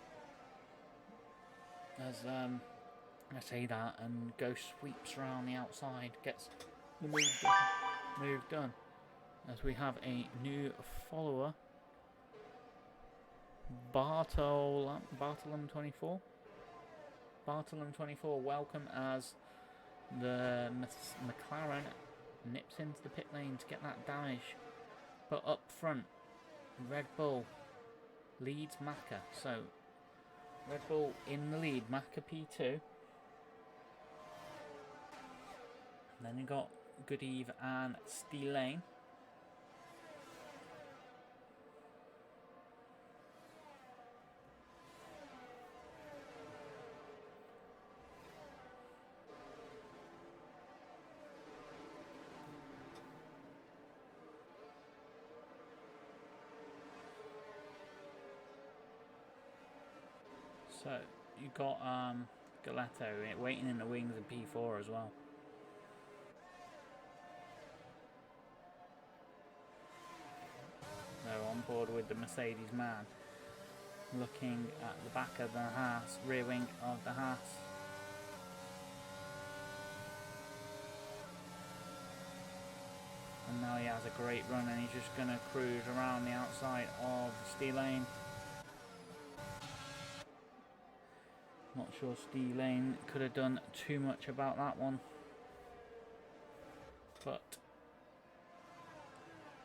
As I say that, and Ghost sweeps around the outside, gets the move done. As we have a new follower, Bartolom 24. Bartolom 24, welcome as the McLaren nips into the pit lane to get that damage. But up front, Red Bull leads Maka. So Red Bull in the lead, Maka P2. And then you got Goodeve and Steelane. So you got Galetto waiting in the wings in P4 as well. So on board with the Mercedes man, looking at the back of the Haas, rear wing of the Haas. And now he has a great run, and he's just going to cruise around the outside of Steelane. Not sure Steelane could have done too much about that one. But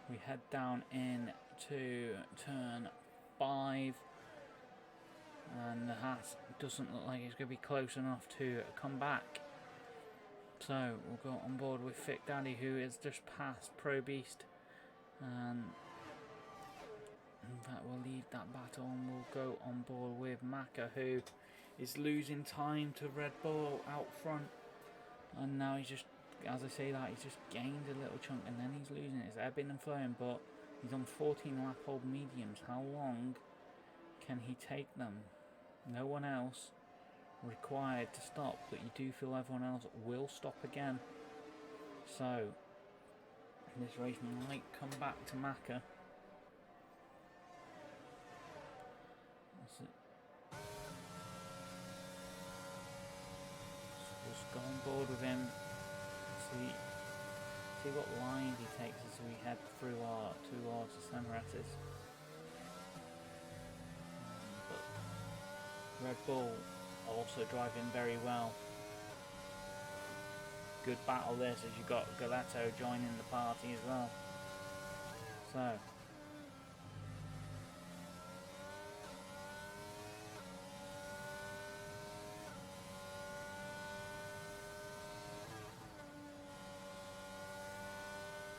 we head down into turn 5. And the Haas doesn't look like it's going to be close enough to come back. So we'll go on board with Thick Daddy, who is just past Pro Beast. And that will lead that battle, and we'll go on board with Maka, who is losing time to Red Bull out front. And now he's just, as I say that, he's just gained a little chunk, and then he's losing it. It's ebbing and flowing, but he's on 14 lap old mediums. How long can he take them? No one else required to stop, but you do feel everyone else will stop again. So this race might come back to Maka. Just go on board with him. See what line he takes as we head through towards the Semiratis. But Red Bull also driving very well. Good battle this, as you got Galetto joining the party as well. So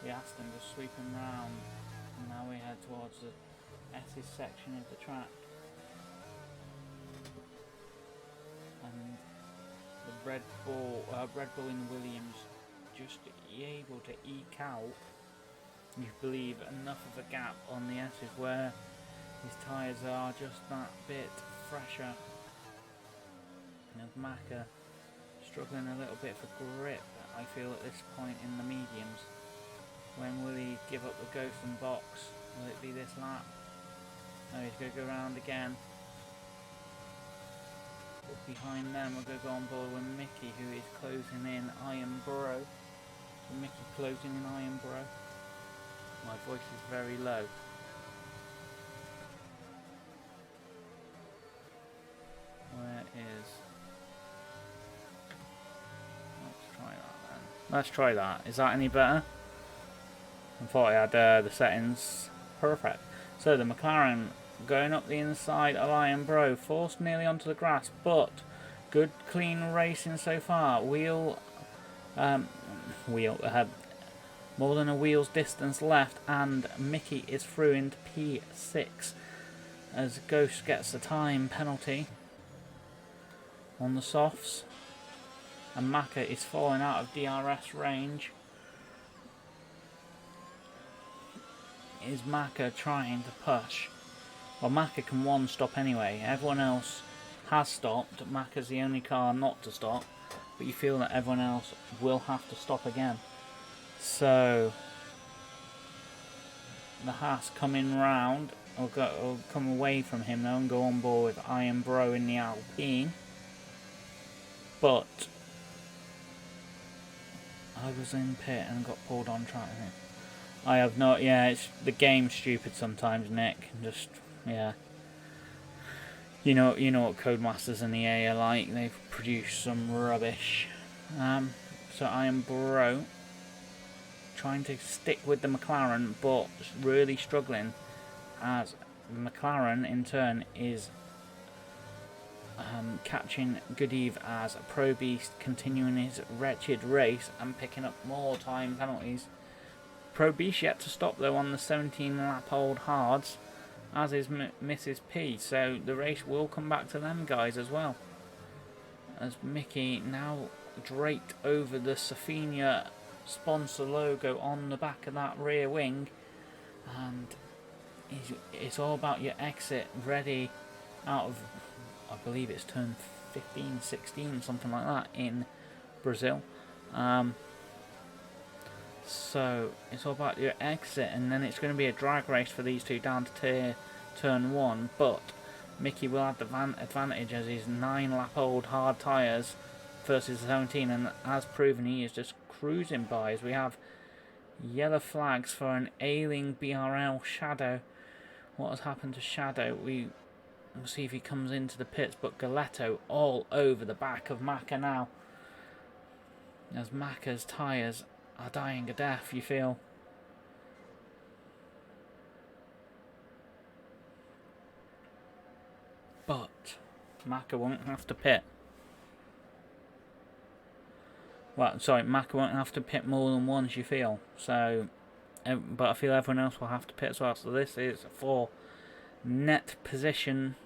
the Aston just sweeping round, and now we head towards the S's section of the track. And the Red Bull in the Williams just able to eke out, you believe, enough of a gap on the S's where his tyres are just that bit fresher. And Maka struggling a little bit for grip, I feel, at this point in the mediums. When will he give up the Ghost and box? Will it be this lap? No, he's going to go round again. But behind them, we're going to go on board with Mickey, who is closing in Iron Bro. So Mickey closing in Iron Bro. My voice is very low. Where is... Let's try that then. Let's try that. Is that any better? I thought I had the settings perfect. So the McLaren going up the inside of Iron Bro, forced nearly onto the grass, but good clean racing so far. More than a wheel's distance left, and Mickey is through into P6 as Ghost gets the time penalty on the softs, and Macca is falling out of DRS range. Is Macca trying to push? Well, Macca can one stop anyway. Everyone else has stopped. Macca's the only car not to stop, but you feel that everyone else will have to stop again. So the Haas coming round, or come away from him now and go on board with Iron Bro in the Alpine. But I was in pit and got pulled on track. I have not. Yeah, it's the game's stupid sometimes, Nick. Just yeah. You know what Codemasters and EA are like. They've produced some rubbish. So Iron Bro trying to stick with the McLaren, but really struggling, as McLaren in turn is catching Goodeve as Pro Beast continuing his wretched race and picking up more time penalties. Pro Beast yet to stop though on the 17 lap old hards, as is Mrs. P, so the race will come back to them guys as well, as Mickey now draped over the Safina sponsor logo on the back of that rear wing, and it's all about your exit ready out of, I believe it's turn 15, 16, something like that in Brazil. So it's all about your exit, and then it's going to be a drag race for these two down to turn 1, but Mickey will have the advantage as his 9 lap old hard tyres versus the 17, and as proven he is just cruising by, as we have yellow flags for an ailing BRL Shadow. What has happened to Shadow? We'll see if he comes into the pits, but Galetto all over the back of Macca now, as Macca's tyres are dying a death, you feel. But Macca won't have to pit. Well, sorry, Macca won't have to pit more than once, you feel. So, but I feel everyone else will have to pit as well. So this is for net position.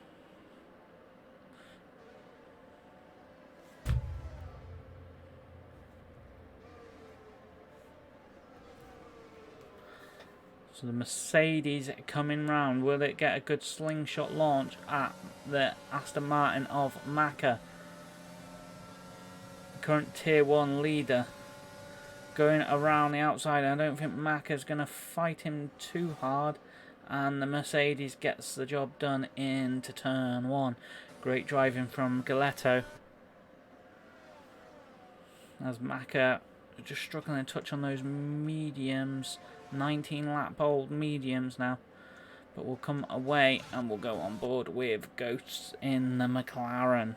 So the Mercedes coming round. Will it get a good slingshot launch at the Aston Martin of Macca? Current Tier 1 leader. Going around the outside. I don't think Macca's going to fight him too hard. And the Mercedes gets the job done into turn 1. Great driving from Galetto, as Macca just struggling to touch on those mediums. 19 lap old mediums now, but we'll come away and we'll go on board with Ghosts in the McLaren.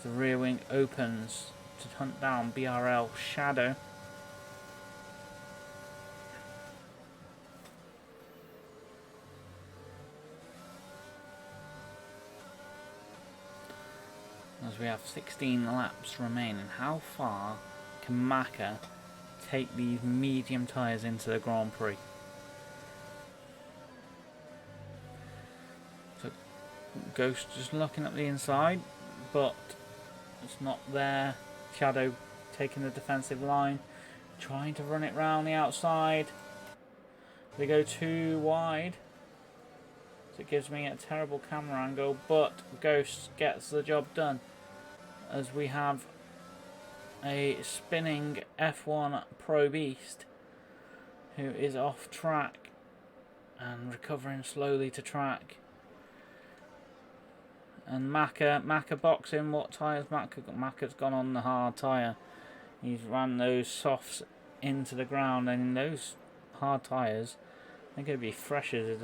The rear wing opens to hunt down BRL Shadow. As we have 16 laps remaining, how far can Macca take these medium tyres into the Grand Prix? So Ghost just looking up the inside, but it's not there. Shadow taking the defensive line, trying to run it round the outside. They go too wide, so it gives me a terrible camera angle, but Ghost gets the job done, as we have a spinning F1 Pro Beast who is off track and recovering slowly to track. And Macca boxing. What tyres Macca got? Macca's gone on the hard tyre. He's ran those softs into the ground, and in those hard tyres, they're going to be fresh as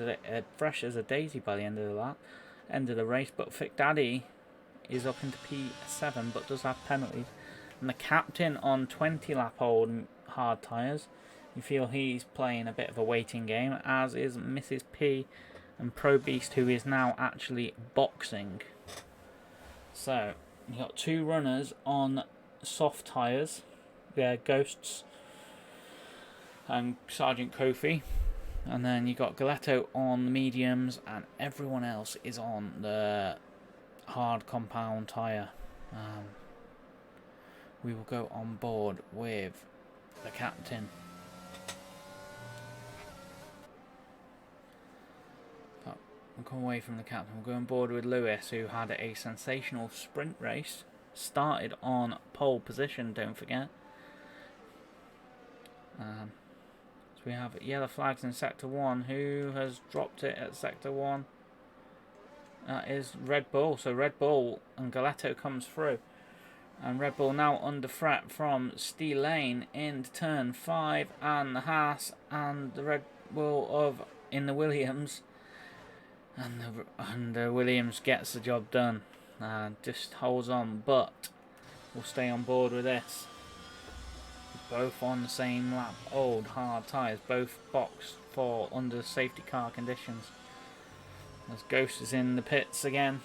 a daisy by the end of the race. But Thick Daddy is up into P7, but does have penalties. And the captain on 20 lap old hard tyres, you feel he's playing a bit of a waiting game, as is Mrs. P and Pro Beast, who is now actually boxing. So you got two runners on soft tyres. They're Ghosts and Sergeant Kofi. And then you got Galetto on the mediums, and everyone else is on the hard compound tyre. We will go on board with the captain. We'll come away from the captain. We'll go on board with Lewis, who had a sensational sprint race. Started on pole position, don't forget. So we have yellow flags in Sector 1. Who has dropped it at Sector 1? That is Red Bull. So Red Bull and Galetto comes through. And Red Bull now under threat from Steel Lane into turn 5, and the Haas and the Red Bull in the Williams. And the Williams gets the job done. Just holds on, but we'll stay on board with this. Both on the same lap. Old hard tyres. Both boxed for under safety car conditions. As Ghost is in the pits again.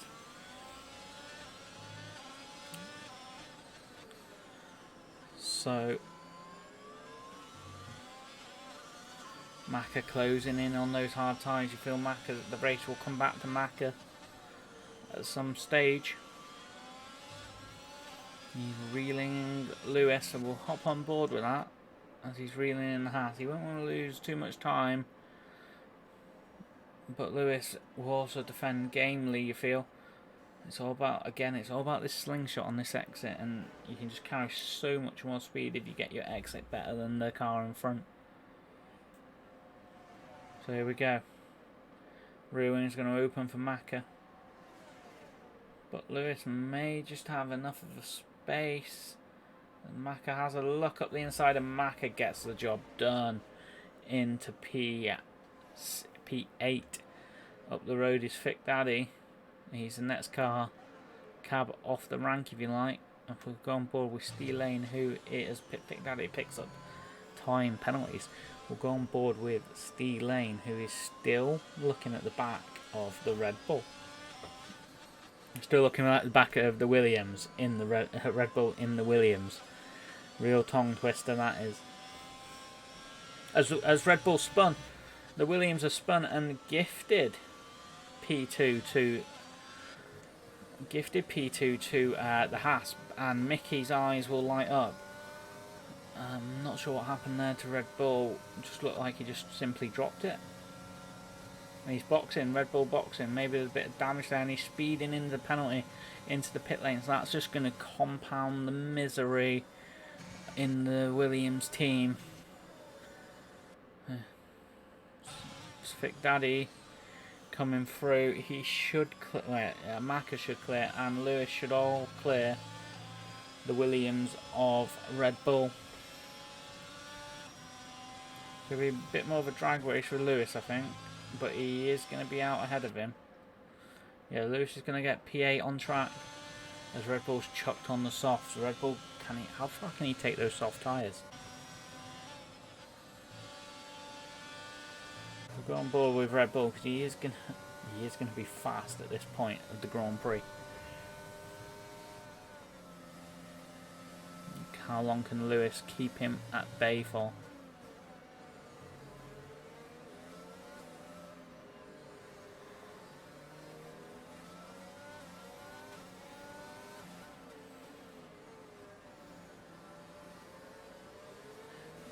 So Macca closing in on those hard tyres. You feel Macca, the race will come back to Macca at some stage. He's reeling Lewis, so we'll hop on board with that as he's reeling in the Haas. He won't want to lose too much time, but Lewis will also defend gamely, you feel. It's all about this slingshot on this exit, and you can just carry so much more speed if you get your exit better than the car in front. So here we go. Ruin is going to open for Macca. But Lewis may just have enough of a space. And Macca has a look up the inside, and Macca gets the job done into P8. Up the road is Thick Daddy. He's the next cab off the rank, if you like. If we go on board with Steel Lane, who is Thick Daddy picks up time penalties. We'll go on board with Steel Lane, who is still looking at the back of the Red Bull. Still looking at the back of the Williams in the Red Bull in the Williams. Real tongue twister that is. As Red Bull spun, the Williams are spun and gifted P2 to the Haas, and Mickey's eyes will light up. I'm not sure what happened there to Red Bull. It just looked like he just simply dropped it. He's boxing, Red Bull boxing. Maybe there's a bit of damage there, and he's speeding into the penalty, into the pit lane. So that's just going to compound the misery in the Williams team. Thick Daddy coming through. He should clear. Macca should clear, and Lewis should all clear the Williams of Red Bull. Could be a bit more of a drag race for Lewis, I think, but he is going to be out ahead of him. Yeah, Lewis is going to get P8 on track as Red Bull's chucked on the softs. Red Bull, how far can he take those soft tyres? We'll go on board with Red Bull because he is going to be fast at this point of the Grand Prix. How long can Lewis keep him at bay for?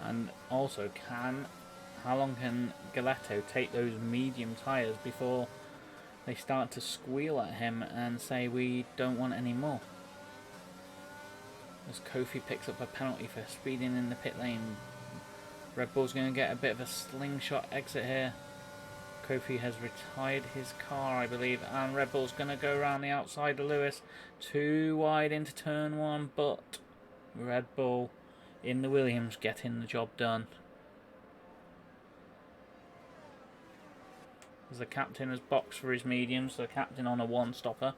And also, how long can Galetto take those medium tyres before they start to squeal at him and say we don't want any more? As Kofi picks up a penalty for speeding in the pit lane. Red Bull's going to get a bit of a slingshot exit here. Kofi has retired his car, I believe, and Red Bull's going to go around the outside of Lewis. Too wide into turn 1, but Red Bull in the Williams, getting the job done. As the captain has boxed for his mediums, so the captain on a one-stopper.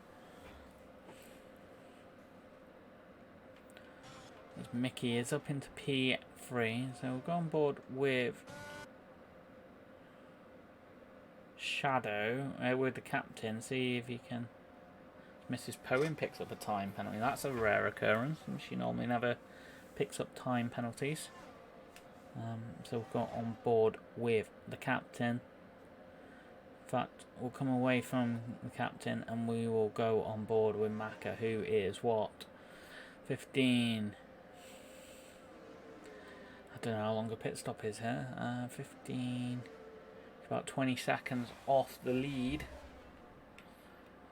As Mickey is up into P3, so we'll go on board with Shadow, with the captain, see if he can... Mrs. Poen picks up a time penalty. That's a rare occurrence. She normally never picks up time penalties. So we'll go on board with the captain. In fact, we'll come away from the captain and we will go on board with Maka, who is what? 15. I don't know how long a pit stop is here. 15. About 20 seconds off the lead.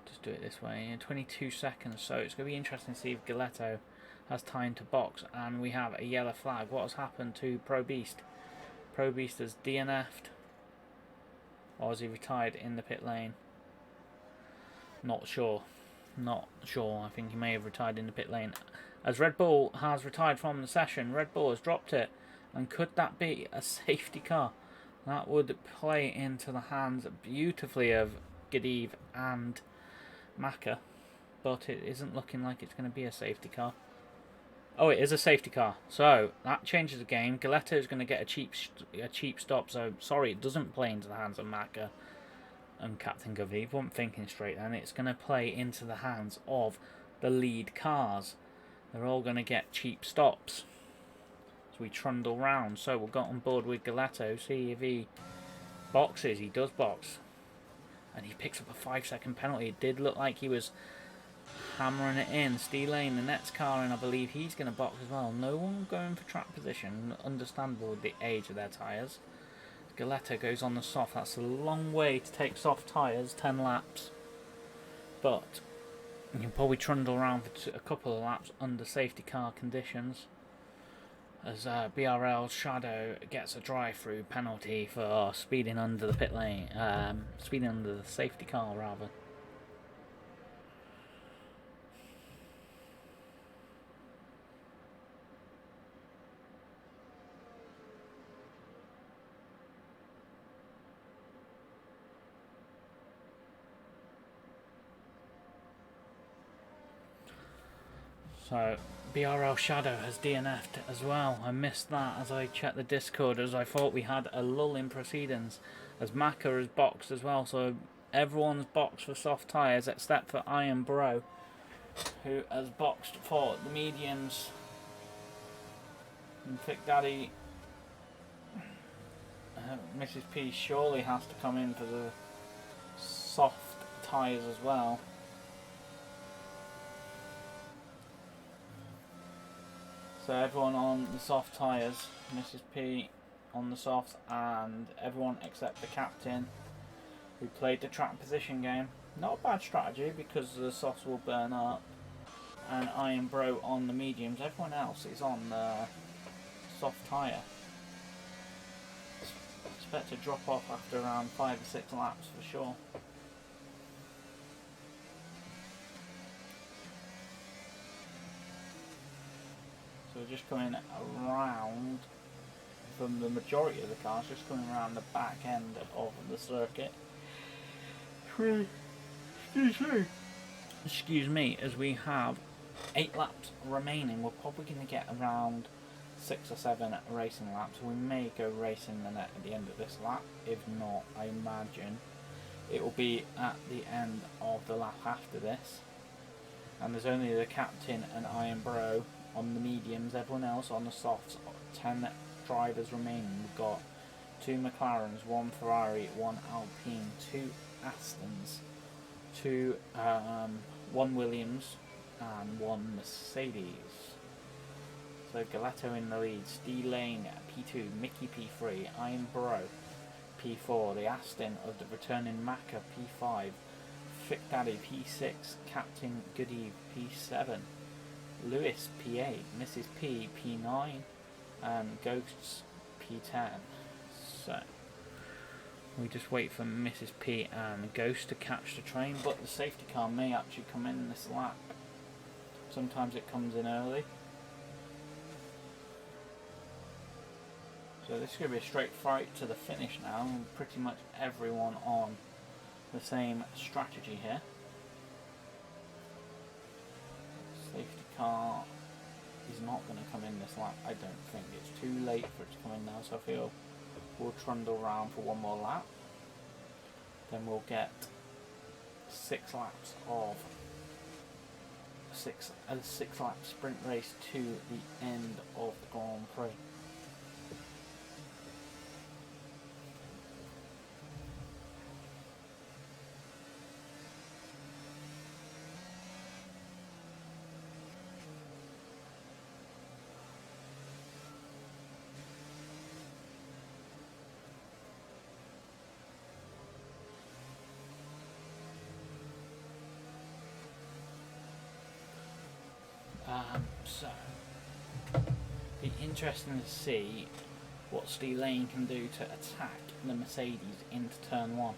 Just do it this way. 22 seconds. So it's going to be interesting to see if Galetto has time to box. And we have a yellow flag. What has happened to Pro Beast? Pro Beast has DNF'd. Or has he retired in the pit lane? Not sure. Not sure. I think he may have retired in the pit lane. As Red Bull has retired from the session, Red Bull has dropped it. And could that be a safety car? That would play into the hands beautifully of Godiv and Maka. But it isn't looking like it's going to be a safety car. Oh, it is a safety car. So that changes the game. Galetto is going to get a cheap stop. So sorry, it doesn't play into the hands of Maka and Captain Godiv. Wasn't thinking straight then. It's going to play into the hands of the lead cars. They're all going to get cheap stops. So we trundle round. So we'll go on board with Galetto. See if he boxes. He does box. And he picks up a 5-second penalty. It did look like he was hammering it in. Steel Lane, the next car, and I believe he's going to box as well. No one going for track position. Understandable with the age of their tyres. Galetto goes on the soft. That's a long way to take soft tyres, 10 laps. But you can probably trundle around for a couple of laps under safety car conditions. As BRL Shadow gets a drive-through penalty for speeding under the pit lane. Speeding under the safety car, rather. So, BRL Shadow has DNF'd as well. I missed that as I checked the Discord, as I thought we had a lull in proceedings. As Maka has boxed as well, so everyone's boxed for soft tyres except for Iron Bro, who has boxed for the mediums. And Thick Daddy, Mrs. P surely has to come in for the soft tyres as well. So everyone on the soft tyres, Mrs. P on the softs, and everyone except the captain, who played the track position game. Not a bad strategy because the softs will burn up. And Iron Bro on the mediums. Everyone else is on the soft tyre. Expect to drop off after around 5 or 6 laps for sure. So we're just coming around from the majority of the cars, just coming around the back end of the circuit. Excuse me, as we have 8 laps remaining. We're probably going to get around 6 or 7 racing laps. We may go racing the net at the end of this lap. If not, I imagine it will be at the end of the lap after this. And there's only the captain and Iron Bro on the mediums, everyone else on the softs. 10 drivers remaining. We've got 2 McLarens, 1 Ferrari, 1 Alpine, 2 Astons, 1 Williams and 1 Mercedes. So Galetto in the lead, Steel Lane P2, Mickey P3, Iron Bro P4, the Aston of the returning Maka P5, Thick Daddy P6, Captain Godiv P7, Lewis P8, Mrs. P P9, and Ghosts P10. So we just wait for Mrs. P and Ghost to catch the train, but the safety car may actually come in this lap. Sometimes it comes in early. So this is going to be a straight fight to the finish now. Pretty much everyone on the same strategy here. Safety car is not going to come in this lap. I don't think. It's too late for it to come in now, so I feel we'll trundle around for one more lap. Then we'll get 6 laps of a 6-lap sprint race to the end of the Grand Prix. So, be interesting to see what Steve Lane can do to attack the Mercedes into turn 1.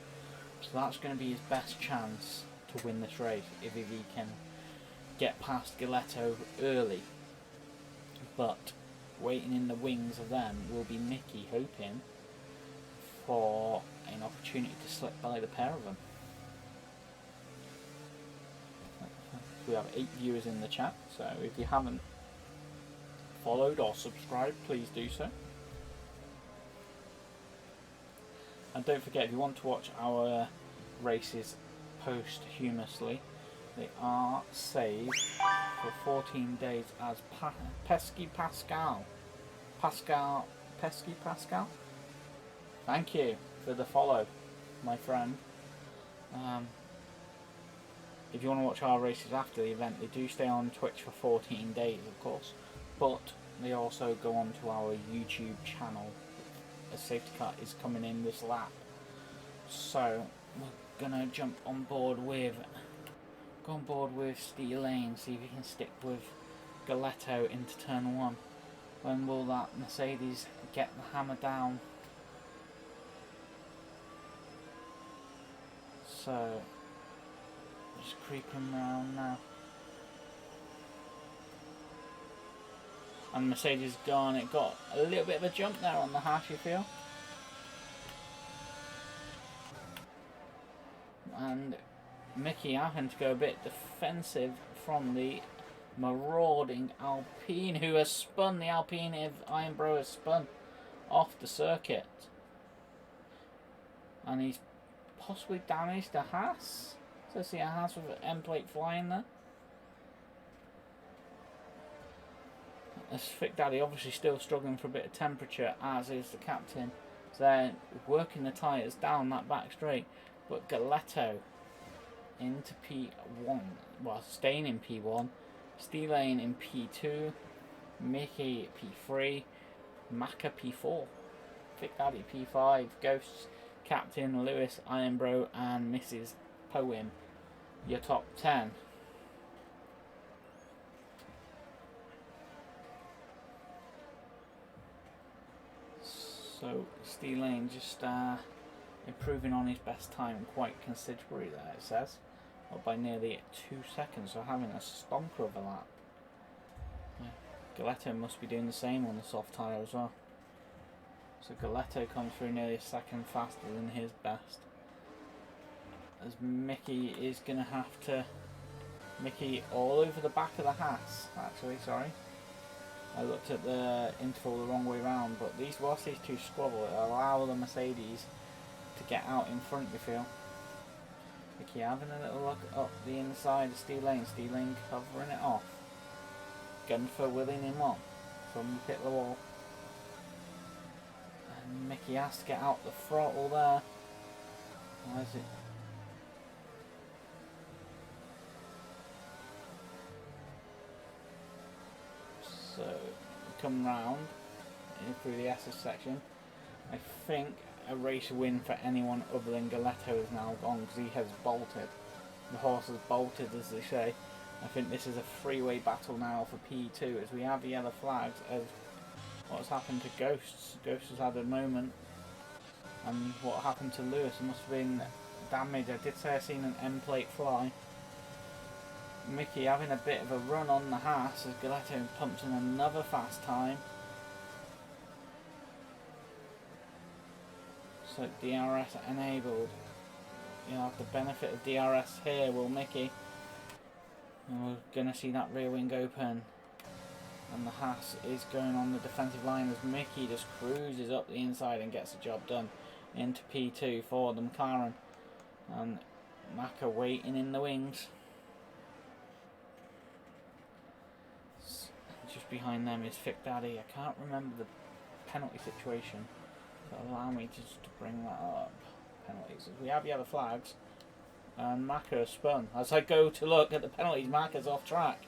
So that's going to be his best chance to win this race if he can get past Galetto early. But waiting in the wings of them will be Mickey, hoping for an opportunity to slip by the pair of them. We have 8 viewers in the chat, so if you haven't followed or subscribed, please do so. And don't forget, if you want to watch our races posthumously, they are saved for 14 days as Pesky Pascal. Pesky Pascal? Thank you for the follow, my friend. If you want to watch our races after the event, they do stay on Twitch for 14 days, of course, but they also go on to our YouTube channel. A safety car is coming in this lap, so we're gonna jump on board with Steve Lane, see if he can stick with Galetto into turn 1. When will that Mercedes get the hammer down? So just creeping around now. And Mercedes gone. It got a little bit of a jump there on the Haas, you feel. And Mickey having to go a bit defensive from the marauding Alpine, who has spun. The Alpine of Ironbro has spun off the circuit. And he's possibly damaged the Haas. So see a Haas with an end plate flying there. As Thick Daddy obviously still struggling for a bit of temperature, as is the captain. So they're working the tyres down that back straight. But Galetto into P1, well, staying in P1. Steve Lane in P2. Mickey P3. Macca P4. Thick Daddy P5. Ghosts, Captain, Lewis, Ironbro, and Mrs. Poem, your top 10. So Steve Lane just improving on his best time quite considerably there, it says, or by nearly 2 seconds, so having a stonker of a lap. Galetto must be doing the same on the soft tyre as well. So Galetto comes through nearly a second faster than his best. As Mickey is going to have to... Mickey all over the back of the Haas, actually, sorry. I looked at the interval the wrong way round, but whilst these two squabble, it allow the Mercedes to get out in front, you feel. Mickey having a little look up the inside of Steve Lane. Steve Lane covering it off. Gunfer willing him on from the pit wall. And Mickey has to get out the throttle there. Why is it? So, we come round through the S's section. I think a race win for anyone other than Galetto is now gone because he has bolted. The horse has bolted, as they say. I think this is a three-way battle now for P2 as we have the yellow flags as what's happened to Ghosts. Ghosts has had a moment. And what happened to Lewis? It must have been damage. I did say I seen an end plate fly. Mickey having a bit of a run on the Haas as Galetto pumps in another fast time. So DRS enabled. You'll have the benefit of DRS here, will Mickey. And we're going to see that rear wing open. And the Haas is going on the defensive line as Mickey just cruises up the inside and gets the job done. Into P2 for the McLaren. And Maka waiting in the wings. Just behind them is Fick Daddy. I can't remember the penalty situation. So allow me just to bring that up. Penalties. We have yellow flags. And Maka has spun. As I go to look at the penalties, Maka's off track.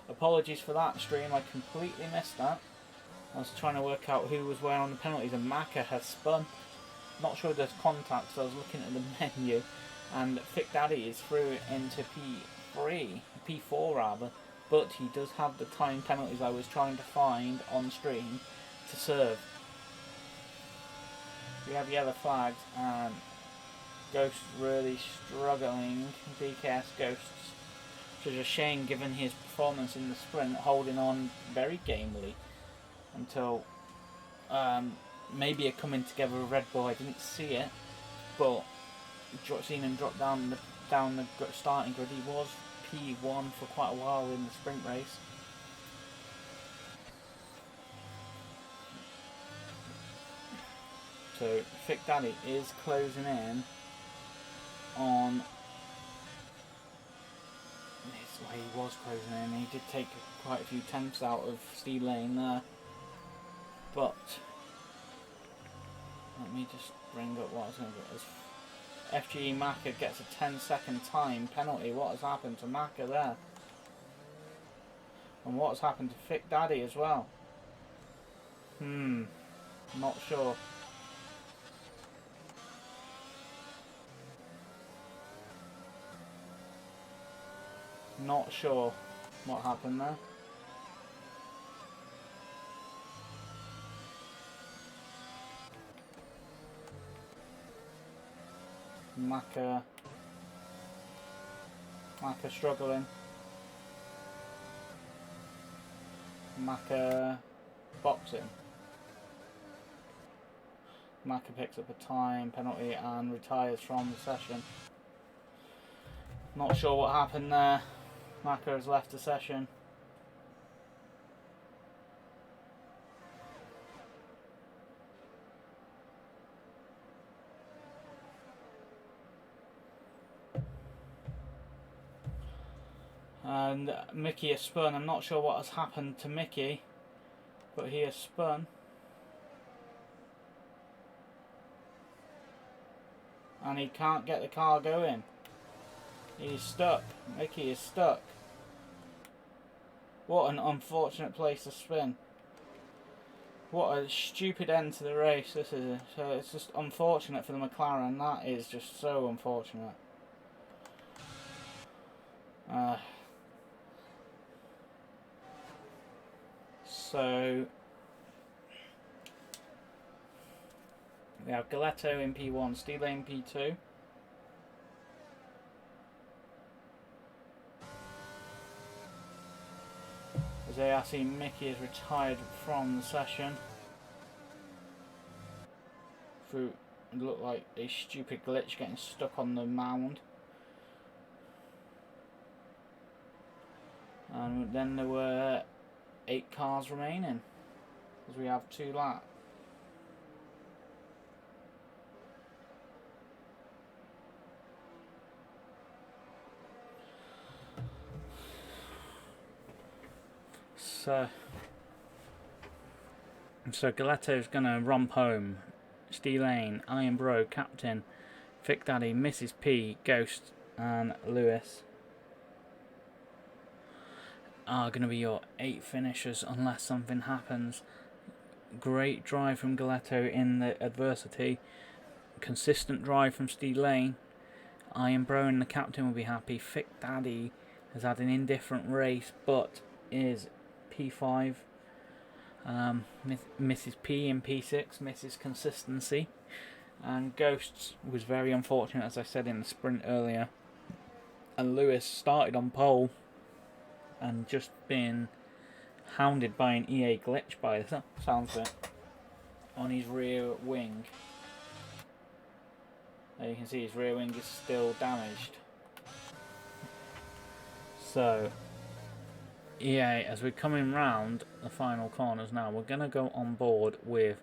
Apologies for that stream, I completely missed that. I was trying to work out who was where on the penalties and Maka has spun. Not sure there's contact, so I was looking at the menu. And Fick Daddy is through into P4 rather. But he does have the time penalties I was trying to find on stream to serve. We have yellow flags and Ghost really struggling. DKS Ghosts. Which is a shame given his performance in the sprint, holding on very gamely until maybe a coming together with Red Bull. I didn't see it, but seen him drop down the starting grid. He was P1 for quite a while in the sprint race. So Fick Daddy is closing in on. Well, he was closing in. He did take quite a few tenths out of Steve Lane there. But let me just bring up what I was going to get. As FGE Maka gets a 10-second time penalty. What has happened to Maka there? And what has happened to Fick Daddy as well? Not sure. Not sure what happened there. Maka struggling. Maka boxing. Maka picks up a time penalty and retires from the session. Not sure what happened there. Maka has left the session. And Mickey has spun. I'm not sure what has happened to Mickey, but he has spun. And he can't get the car going. He's stuck. Mickey is stuck. What an unfortunate place to spin. What a stupid end to the race this is. So it's just unfortunate for the McLaren. That is just so unfortunate. So we have Galetto in P1, Steve Lane P2. As I see Mickey is retired from the session through it looked like a stupid glitch getting stuck on the mound. And then there were 8 cars remaining as we have 2 laps. So Galetto's gonna romp home. Steve Lane, Iron Bro, Captain, Fick Daddy, Mrs. P, Ghost, and Lewis are gonna be your 8 finishers unless something happens. Great drive from Galetto in the adversity. Consistent drive from Steve Lane. Iron Bro and the Captain will be happy. Fick Daddy has had an indifferent race but is P5. Mrs. P in P6 misses consistency, and Ghosts was very unfortunate, as I said in the sprint earlier. And Lewis started on pole and just been hounded by an EA glitch by the sounds of it on his rear wing. You can see his rear wing is still damaged. So, yeah, as we're coming round the final corners now, we're going to go on board with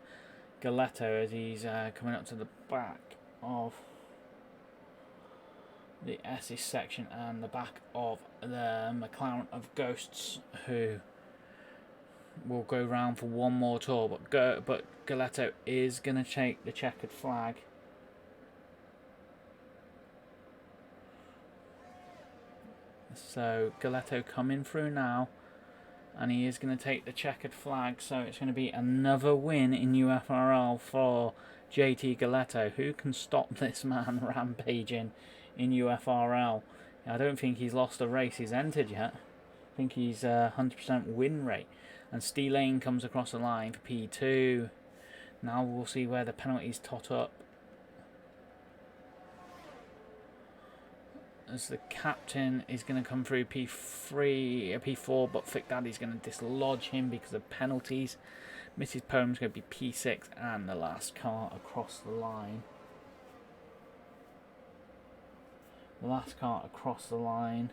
Galetto as he's coming up to the back of the Esses section and the back of the McLaren of Ghosts, who will go round for one more tour. But Galetto is going to take the checkered flag. So Galetto coming through now, and he is going to take the checkered flag. So it's going to be another win in UFRL for JT Galetto. Who can stop this man rampaging in UFRL? I don't think he's lost a race he's entered yet. I think he's 100% win rate. And Steelane comes across the line for P2. Now we'll see where the penalties tot up. As the captain is going to come through P4, but Thick Daddy's going to dislodge him because of penalties. Mrs. Poem's going to be P6 and the last car across the line. The last car across the line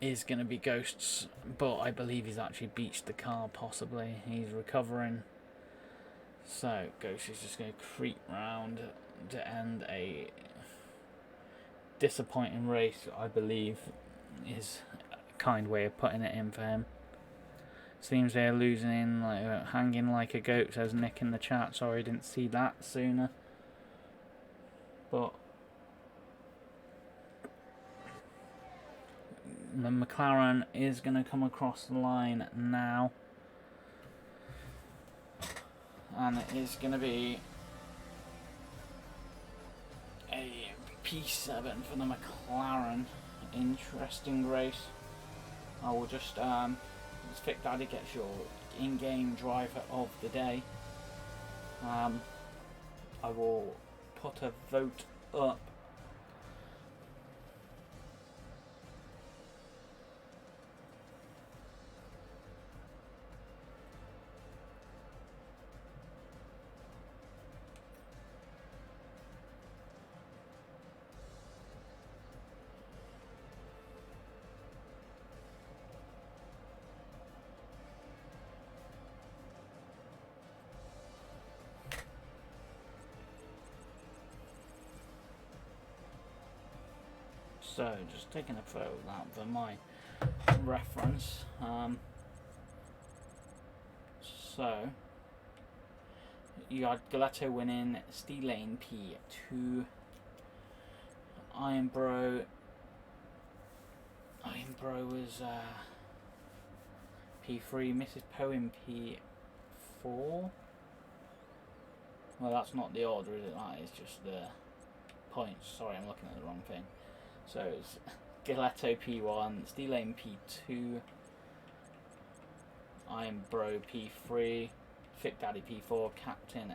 is going to be Ghosts, but I believe he's actually beached the car, possibly. He's recovering. So, Ghost is just going to creep round to end a disappointing race, I believe, is a kind way of putting it in for him. Seems they're losing, hanging like a goat, says Nick in the chat. Sorry, I didn't see that sooner. But the McLaren is going to come across the line now. And it is going to be a P7 for the McLaren. Interesting race. I will just, Thick Daddy gets your in-game driver of the day. I will put a vote up. So, just taking a photo of that for my reference. So, you got Galetto winning, Steelane P2, Iron Bro was P3, Mrs. Poem P4. Well, that's not the order, is it? That is just the points. Sorry, I'm looking at the wrong thing. So it's Galetto P1, Steelane P2, Iron Bro P3, Thick Daddy P4, Captain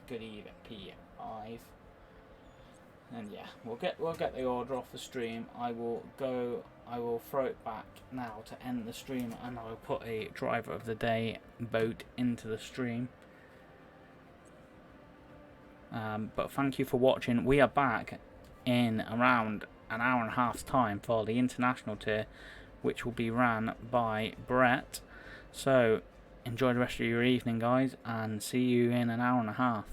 Good Eve P5. And yeah, we'll get the order off the stream. I will throw it back now to end the stream, and I will put a driver of the day vote into the stream. But thank you for watching. We are back in around an hour and a half's time for the international tier, which will be ran by Brett. So enjoy the rest of your evening, guys, and see you in an hour and a half.